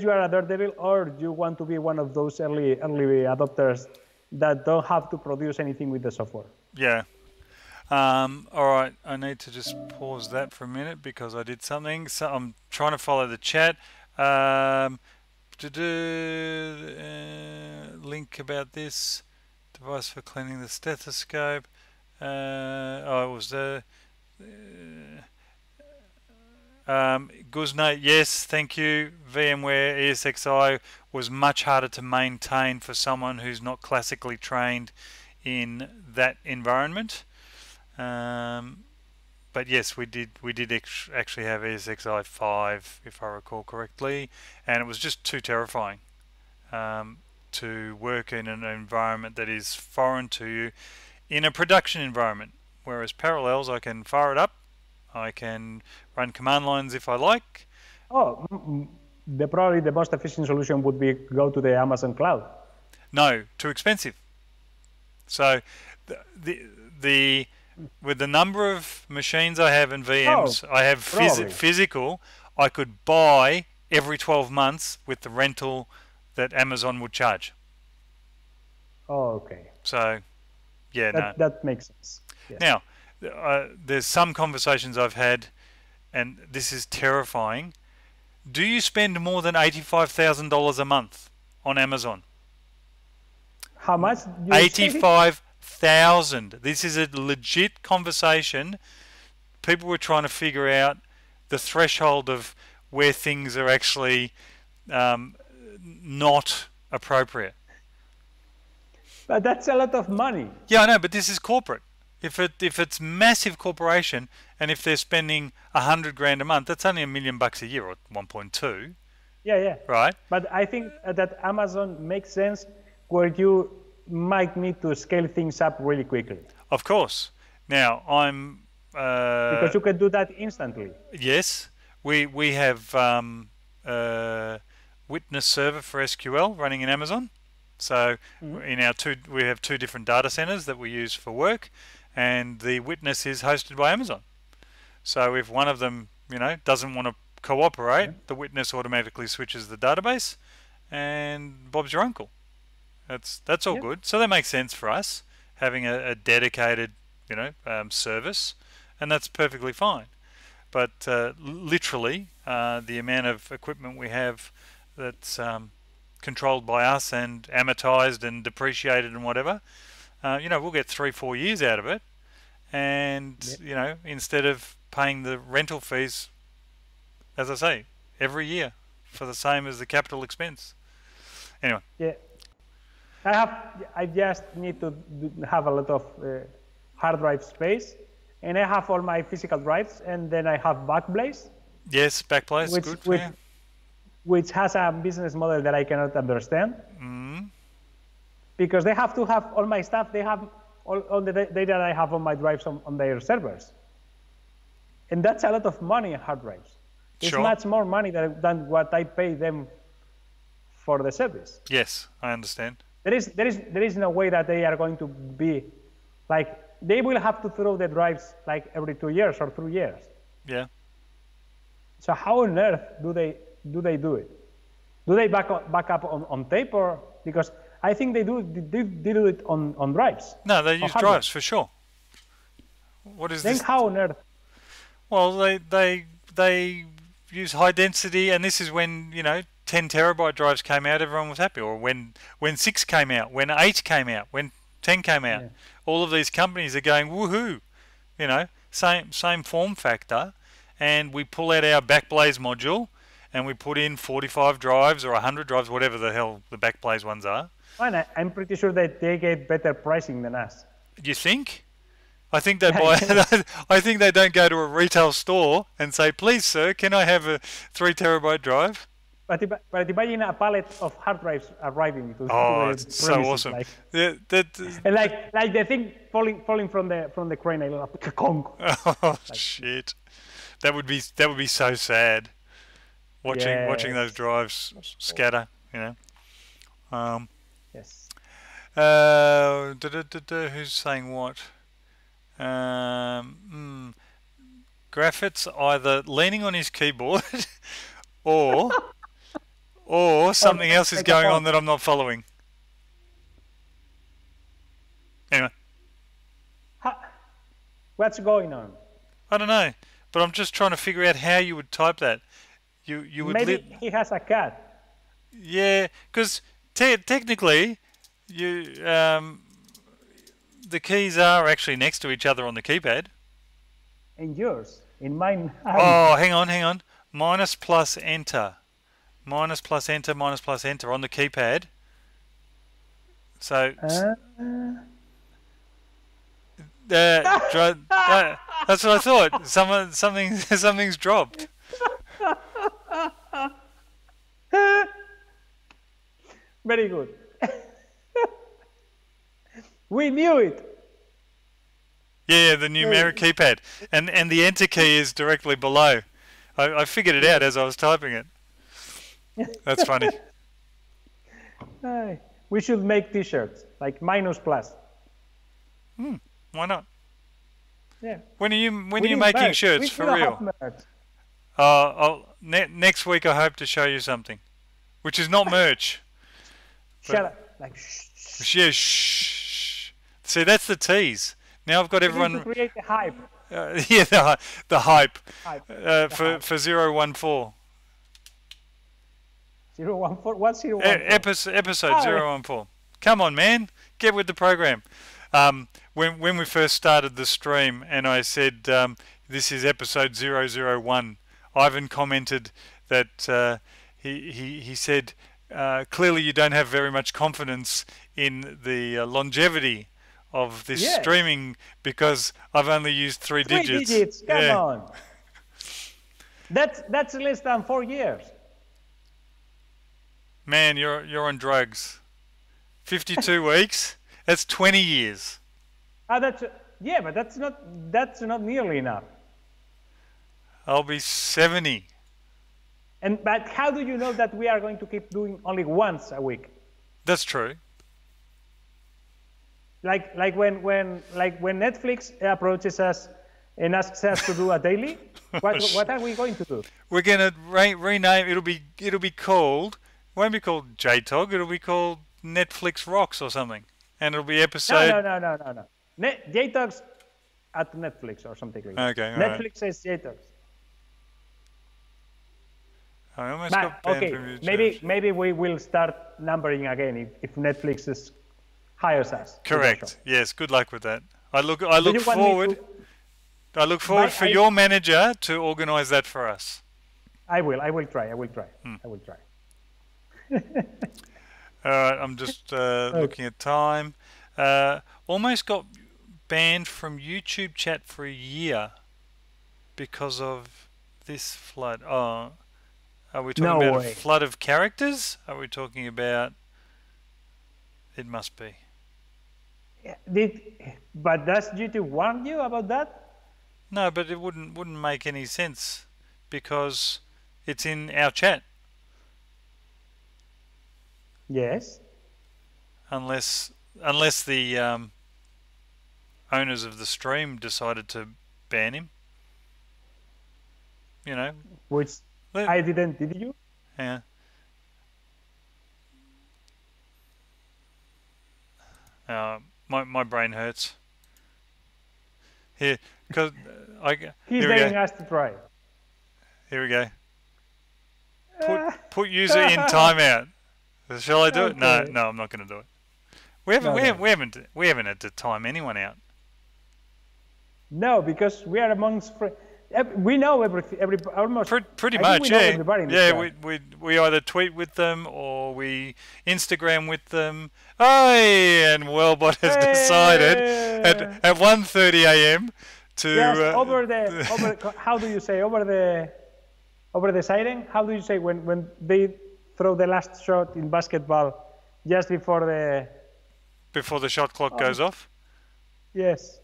you are a daredevil or you want to be one of those early adopters that don't have to produce anything with the software. Yeah. All right. I need to just pause that for a minute because I did something. So I'm trying to follow the chat. Link about this device for cleaning the stethoscope. It was the. Guzna, yes, thank you. VMware ESXi was much harder to maintain for someone who's not classically trained in that environment. But yes, we did actually have ESXi 5, if I recall correctly, and it was just too terrifying to work in an environment that is foreign to you in a production environment. Whereas Parallels, I can fire it up. I can run command lines if I like. Probably the most efficient solution would be go to the Amazon cloud. No, too expensive. So with the number of machines I have in VMs, I have physical, I could buy every 12 months with the rental that Amazon would charge. Oh, okay. So, yeah, that makes sense. Yes. Now, there's some conversations I've had, and this is terrifying. Do you spend more than $85,000 a month on Amazon? How much? 85,000. This is a legit conversation people were trying to figure out the threshold of where things are actually not appropriate. But that's a lot of money. Yeah, I know, but this is corporate. If it's massive corporation, and if they're spending 100 grand a month, that's only $1 million a year, or 1.2. Yeah, yeah. Right. But I think that Amazon makes sense where you might need to scale things up really quickly. Of course. Now I'm because you can do that instantly. yes, we have Witness server for SQL running in Amazon. So in our we have two different data centers that we use for work, and the Witness is hosted by Amazon. So if one of them, doesn't want to cooperate, the Witness automatically switches the database, and Bob's your uncle. That's all good. So that makes sense for us having a dedicated, service, and that's perfectly fine. But literally, the amount of equipment we have that's controlled by us and amortized and depreciated and whatever, we'll get 3-4 years out of it, and instead of paying the rental fees, as I say, every year for the same as the capital expense. Anyway. Yeah. I just need to have a lot of hard drive space, and I have all my physical drives, and then I have Backblaze. Yes, Backblaze, good. Which has a business model that I cannot understand. Because they have to have all my stuff. They have all the data that I have on my drives on their servers, and that's a lot of money in hard drives. It's much more money than what I pay them for the service. Yes, I understand. There is no way that they are going to be like, they will have to throw the drives like every 2 years or 3 years. Yeah. So how on earth do they do it? Do they back up on tape, or because I think they do it on drives? No, they use drives for sure. What is this? Then how on earth? Well, they use high density, and this is when 10 terabyte drives came out, everyone was happy. Or when 6 came out, when 8 came out, when 10 came out, all of these companies are going woohoo. Same form factor, and we pull out our Backblaze module, and we put in 45 drives or 100 drives, whatever the hell the Backblaze ones are. Fine, I'm pretty sure that they get better pricing than us. You think? I think they buy. I think they don't go to a retail store and say, "Please, sir, can I have a 3 terabyte drive?" But imagine a pallet of hard drives arriving to it's so awesome. Like, and like the thing falling from the crane. Oh shit! That would be so sad. Watching those drives scatter. Yes. Who's saying what? Graphit's either leaning on his keyboard or something else is going on that I'm not following. Anyway. What's going on? I don't know, but I'm just trying to figure out how you would type that. You would maybe he has a cat. Yeah, because technically, the keys are actually next to each other on the keypad. In yours, in mine. Oh, hang on. Minus plus enter. Minus plus enter, minus plus enter on the keypad. So that's what I thought. Something's dropped. Very good. We knew it. Yeah, the numeric keypad, and the enter key is directly below. I figured it out as I was typing it. That's funny. We should make T-shirts like minus plus. Why not? Yeah. When are you making shirts for real? Next week I hope to show you something, which is not merch. Shut up! Like shh. Yeah, shh. See, that's the tease. Now I've got everyone. To create the hype. Yeah, the hype. For 014. 014. What's 014? Episode 014. Come on, man, get with the program. When we first started the stream, and I said, This is episode 001. Ivan commented that he said clearly you don't have very much confidence in the longevity of this Yes. streaming because I've only used three digits. digits, come Yeah. on. That's less than 4 years. Man, you're on drugs. 52 weeks. That's 20 years. But that's not nearly enough. I'll be 70. But how do you know that we are going to keep doing only once a week? That's true. Like when Netflix approaches us and asks us to do a daily, what are we going to do? We're gonna rename. It'll be called. It won't be called JTOG. It'll be called Netflix Rocks or something, and it'll be episode. No. JTalks at Netflix or something like that. Okay, all Netflix right. says JTalks. I almost But got banned okay, from YouTube. maybe we will start numbering again if Netflix hires us. Correct. Yes. Good luck with that. I look you want me forward. I look forward for I- your manager to organise that for us. I will try. I will try. All right. I'm just looking at time. Almost got banned from YouTube chat for a year because of this flood. Oh, are we talking No about way. a flood of characters? Are we talking about? It must be. But does YouTube warn you about that? No, but it wouldn't make any sense because it's in our chat Yes. unless the owners of the stream decided to ban him. You know. Which Let- I didn't. Did you? Yeah. My brain hurts. Here, because He's here we letting go. us to try. Here we go. Put user in timeout. Shall I do it? No, Okay. I'm not going to do it. We haven't had to time anyone out. No, because we are amongst friends. We know every almost. Pretty I think much, we know yeah. everybody in this Yeah, chat. we either tweet with them or we Instagram with them. Hey, and Wellbot has decided at 1:30 a.m. to Yes, over how do you say over the siren? How do you say when they throw the last shot in basketball just before the before the shot clock goes off. yes?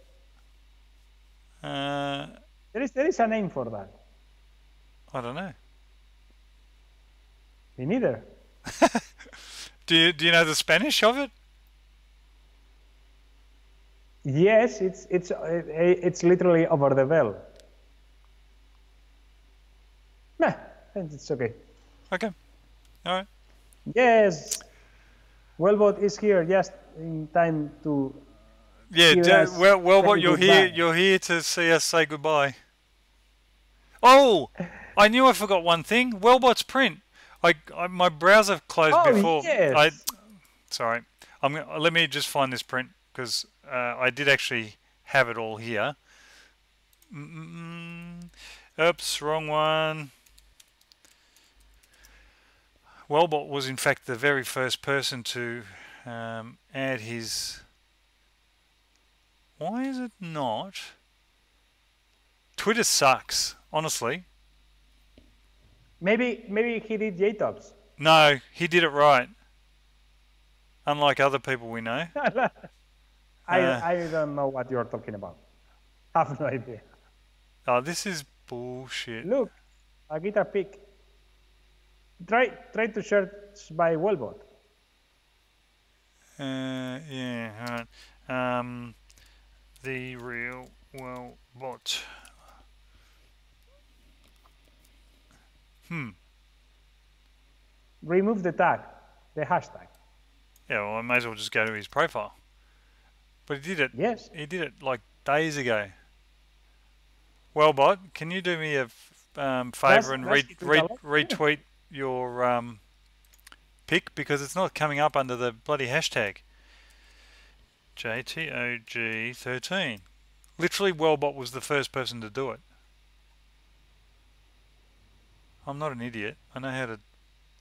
Uh, There is a name for that. I don't know. Me neither. Do you know the Spanish of it? Yes, it's literally over the bell. Nah, it's okay. Okay. All right. Yes, Wellbot is here just in time to. Yeah. hear us Well, say you're goodbye. You're here to see us say goodbye. Oh, I knew I forgot one thing. Wellbot's print. My browser closed Oh, before. yes. Sorry. Let me just find this print because I did actually have it all here. Oops, wrong one. Wellbot was in fact the very first person to add his. Why is it not? Twitter sucks, honestly. Maybe he did JTalks. No, he did it right. Unlike other people we know. I don't know what you're talking about. I have no idea. Oh, this is bullshit. Look, a guitar pick. Try to search by Wellbot. Yeah, alright. The real Wellbot. Remove the tag, the hashtag. Yeah, well, I may as well just go to his profile. But he did it. Yes. He did it like days ago. Wellbot, can you do me a favour and retweet your pic because it's not coming up under the bloody hashtag. JTOG13. Literally, Wellbot was the first person to do it. I'm not an idiot. I know how to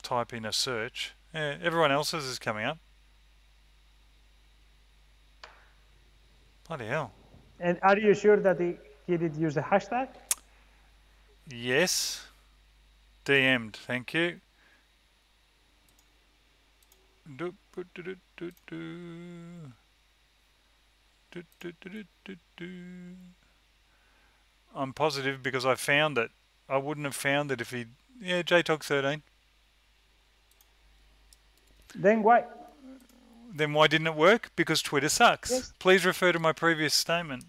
type in a search. Yeah, everyone else's is coming up. Bloody hell. And are you sure that he did use the hashtag? Yes. DM'd. Thank you. Do, do, do, do, do, do. Do, do, do, do, do, do. I'm positive because I found it. I wouldn't have found it if he... Yeah, JTOG13. Then why? Then why didn't it work? Because Twitter sucks. Yes. Please refer to my previous statement.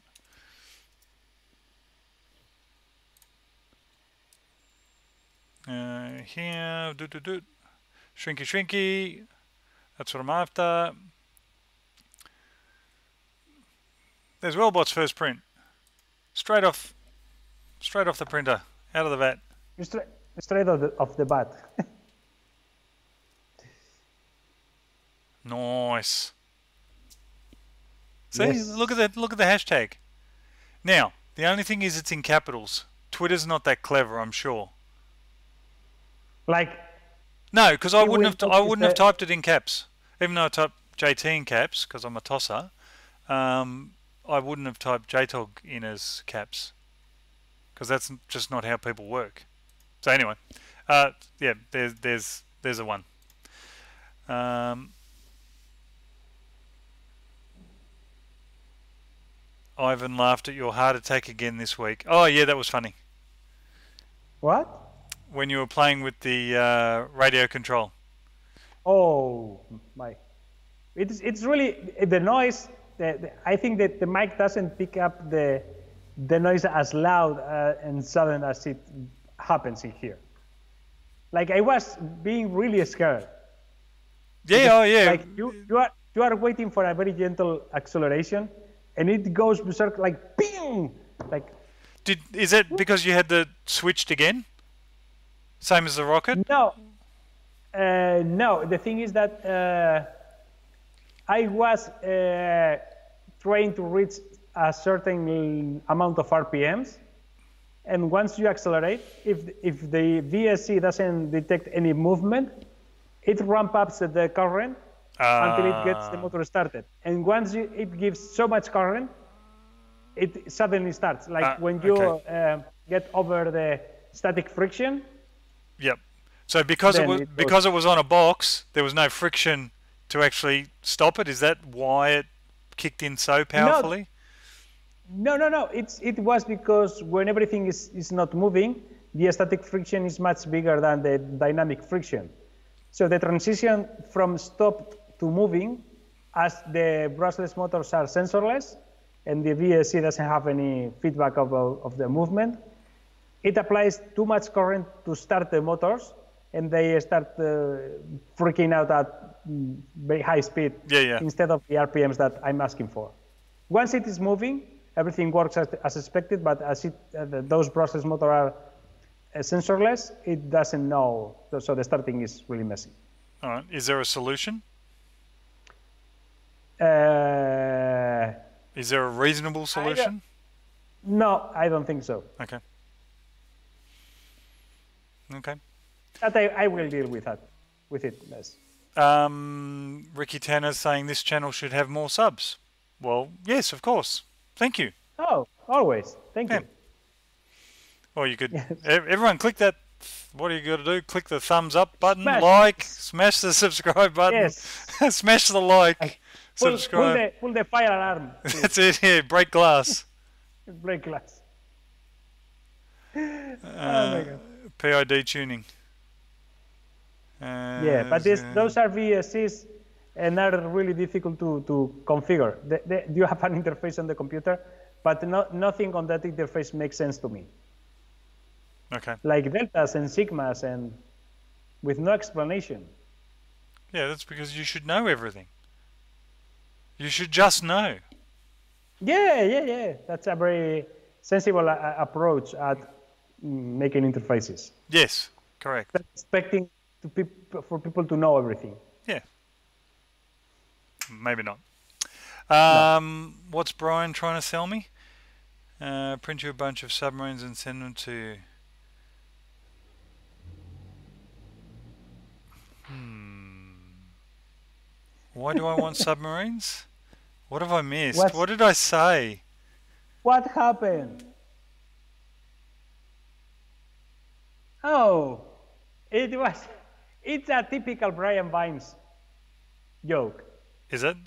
Here, shrinky shrinky. That's what I'm after. There's Wellbot's first print. Straight off the printer, out of the vat. Straight off the bat. Nice. See, Yes. look at that. Look at the hashtag. Now, the only thing is it's in capitals. Twitter's not that clever, I'm sure. Like, No, because I It wouldn't will have. I focus wouldn't have the- typed it in caps, even though I typed JT in caps because I'm a tosser. I wouldn't have typed JTOG in as caps because that's just not how people work. So anyway, yeah, there's a one. Ivan laughed at your heart attack again this week. Oh yeah, that was funny. what? When you were playing with the radio control. Oh my! It's really the noise. I think that the mic doesn't pick up the noise as loud and sudden as it happens in here. Like I was being really scared. Yeah, oh yeah. Like you are waiting for a very gentle acceleration, and it goes berserk like ping, like Is it because you had the switched again? Same as the rocket? no. No, the thing is that I was trying to reach a certain amount of RPMs, and once you accelerate, if the VSC doesn't detect any movement, it ramps up the current until it gets the motor started. And once it gives so much current, it suddenly starts. Like when you okay. get over the static friction. Yep. So because Then it was on a box, there was no friction to actually stop it. Is that why it kicked in so powerfully? No. It was because when everything is not moving, the static friction is much bigger than the dynamic friction. So the transition from stop to moving, as the brushless motors are sensorless, and the VSC doesn't have any feedback of the movement, it applies too much current to start the motors, and they start freaking out at very high speed instead of the RPMs that I'm asking for. Once it is moving, everything works as expected, but as those brushless motors are sensorless, it doesn't know, so the starting is really messy. All right. Is there a solution? Is there a reasonable solution? No, I don't think so. Okay. Okay. But I will deal with it. Yes. Ricky Tanner's saying this channel should have more subs. Well, yes, of course. Thank you. Oh, always. Thank you. Well, you could. Everyone, click that. What do you got to do? Click the thumbs up button, smash the subscribe button, Yes. smash the like, subscribe. Pull the fire alarm. Please. That's it. Yeah, break glass. Break glass. Oh my God. PID tuning. Yeah, but those are VSCs and are really difficult to configure. You have an interface on the computer, but nothing on that interface makes sense to me. Okay. Like deltas and sigmas and with no explanation. Yeah, that's because you should know everything. You should just know. Yeah. That's a very sensible approach at making interfaces. Yes, correct. Expecting for people to know everything. Yeah. Maybe not. What's Brian trying to sell me? Print you a bunch of submarines and send them to Why do I want submarines? What have I missed? What's- What did I say? What happened? Oh, it's a typical Brian Vines joke. Is it?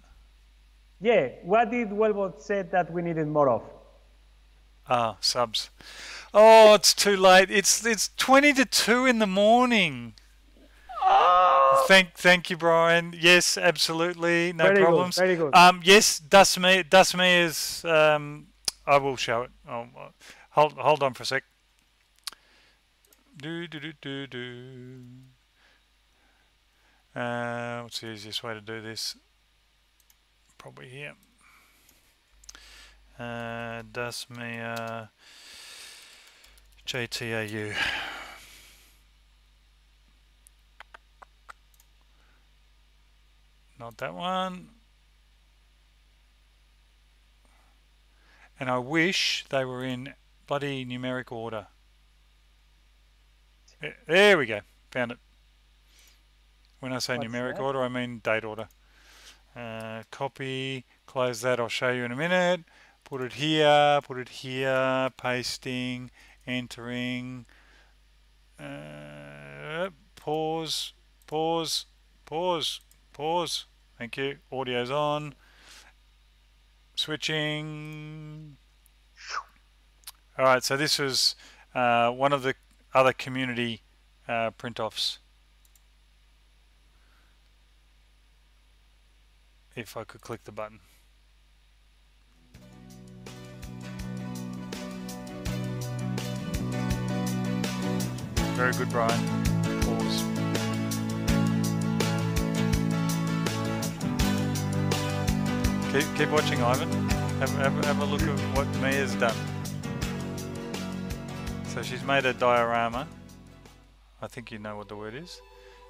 Yeah, what did Wellbot said that we needed more of? Ah, subs. Oh, it's too late. It's 20 to 2 in the morning. Thank you, Brian. Yes, absolutely, no Very good, problems. very good. Yes, Das Me is. I will show it. Hold on for a sec. What's the easiest way to do this? Probably here. Das Me JTAU. Not that one. And I wish they were in bloody numeric order. There we go. Found it. When I say What's numeric that? order, I mean date order. Copy, close that, I'll show you in a minute. Put it here, pasting, entering. Pause. Thank you. Audio's on. Switching. Alright, so this was one of the other community print-offs. If I could click the button. Very good, Brian. Pause. Keep watching, Ivan. Have a look at what Mia's done. So she's made a diorama. I think you know what the word is.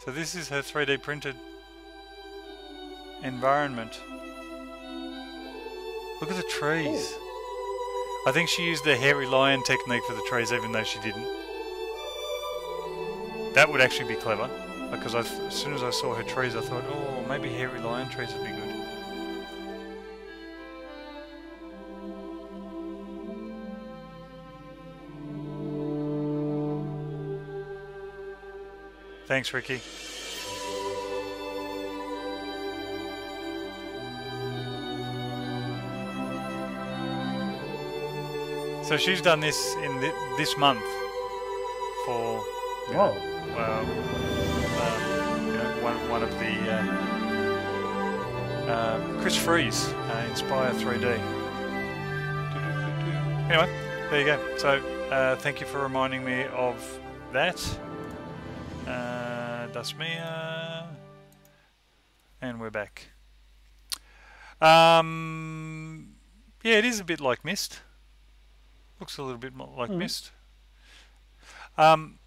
So this is her 3D printed environment. Look at the trees. I think she used the hairy lion technique for the trees, even though she didn't. That would actually be clever, because as soon as I saw her trees, I thought, oh, maybe hairy lion trees would be good. Thanks, Ricky. So she's done this in this month for one of the Chris Freeze Inspire 3D. Anyway, there you go. So thank you for reminding me of that. Das Mia, and we're back. Yeah, it is a bit like Mist. Looks a little bit more like Mist. Thank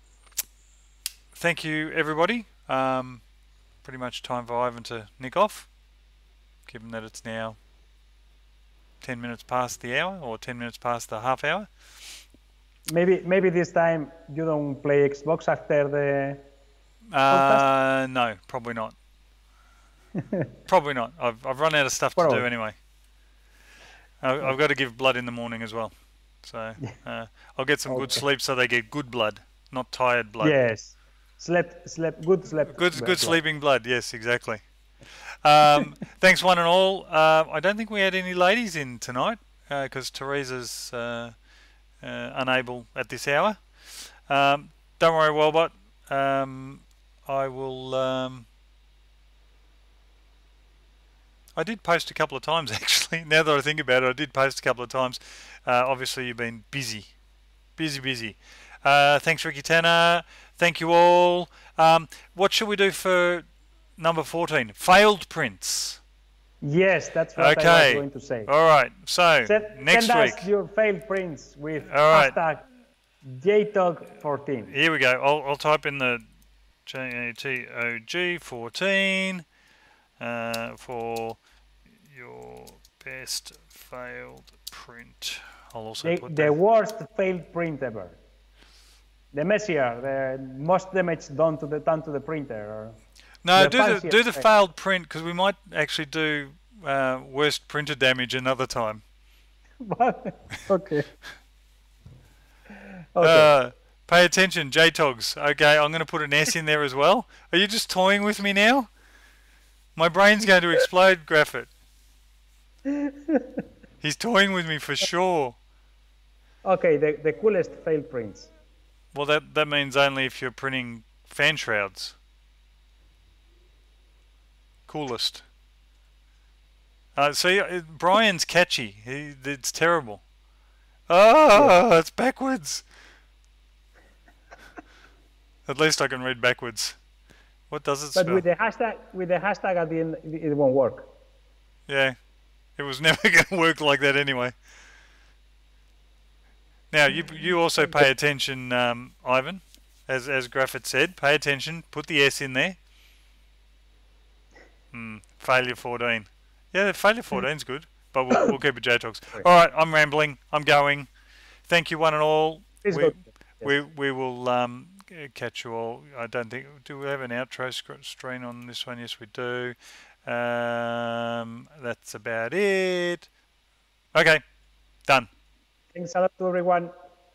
you, everybody. Pretty much time for Ivan to nick off, given that it's now 10 minutes past the hour, or 10 minutes past the half hour. Maybe this time you don't play Xbox after the podcast? No, probably not. Probably not. I've run out of stuff to do anyway. I've got to give blood in the morning as well. So I'll get some good sleep so they get good blood, not tired blood. Yes. Good sleeping blood. Yes, exactly. Thanks one and all. I don't think we had any ladies in tonight because Teresa's unable at this hour. Don't worry, Wellbot. I will. I did post a couple of times actually. Now that I think about it, I did post a couple of times. Obviously, you've been busy. Thanks, Ricky Tanner. Thank you all. What should we do for number 14? Failed prints. Yes, that's what I was going to say. All right. So next send week. Send us your failed prints with hashtag JTOG14. Here we go. I'll type in the JATOG14 for your best failed print. I'll also put the worst failed print ever. The messier, the most damage done to the printer. No, The fanciest do the way. failed print because we might actually do worst printer damage another time. Okay. Okay. Pay attention, JTOGs. Okay, I'm going to put an S in there as well. Are you just toying with me now? My brain's going to explode, Graphit. He's toying with me for sure. Okay, the coolest failed prints. Well, that means only if you're printing fan shrouds. Coolest. See, Brian's catchy. It's terrible. Oh, it's backwards. At least I can read backwards. What does it But spell? with the hashtag at the end, it won't work. Yeah, it was never going to work like that anyway. Now you also pay attention, Ivan, as Graphit said. Pay attention. Put the S in there. Failure 14. Yeah, failure 14 is good, but we'll keep it JTOGs. All right, I'm rambling. I'm going. Thank you, one and all. Please go. We will catch you all. I don't think. Do we have an outro screen on this one? Yes, we do. That's about it. Okay, done. Thanks a lot to everyone.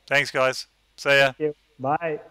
Thanks, guys. See ya. Thank you. Bye.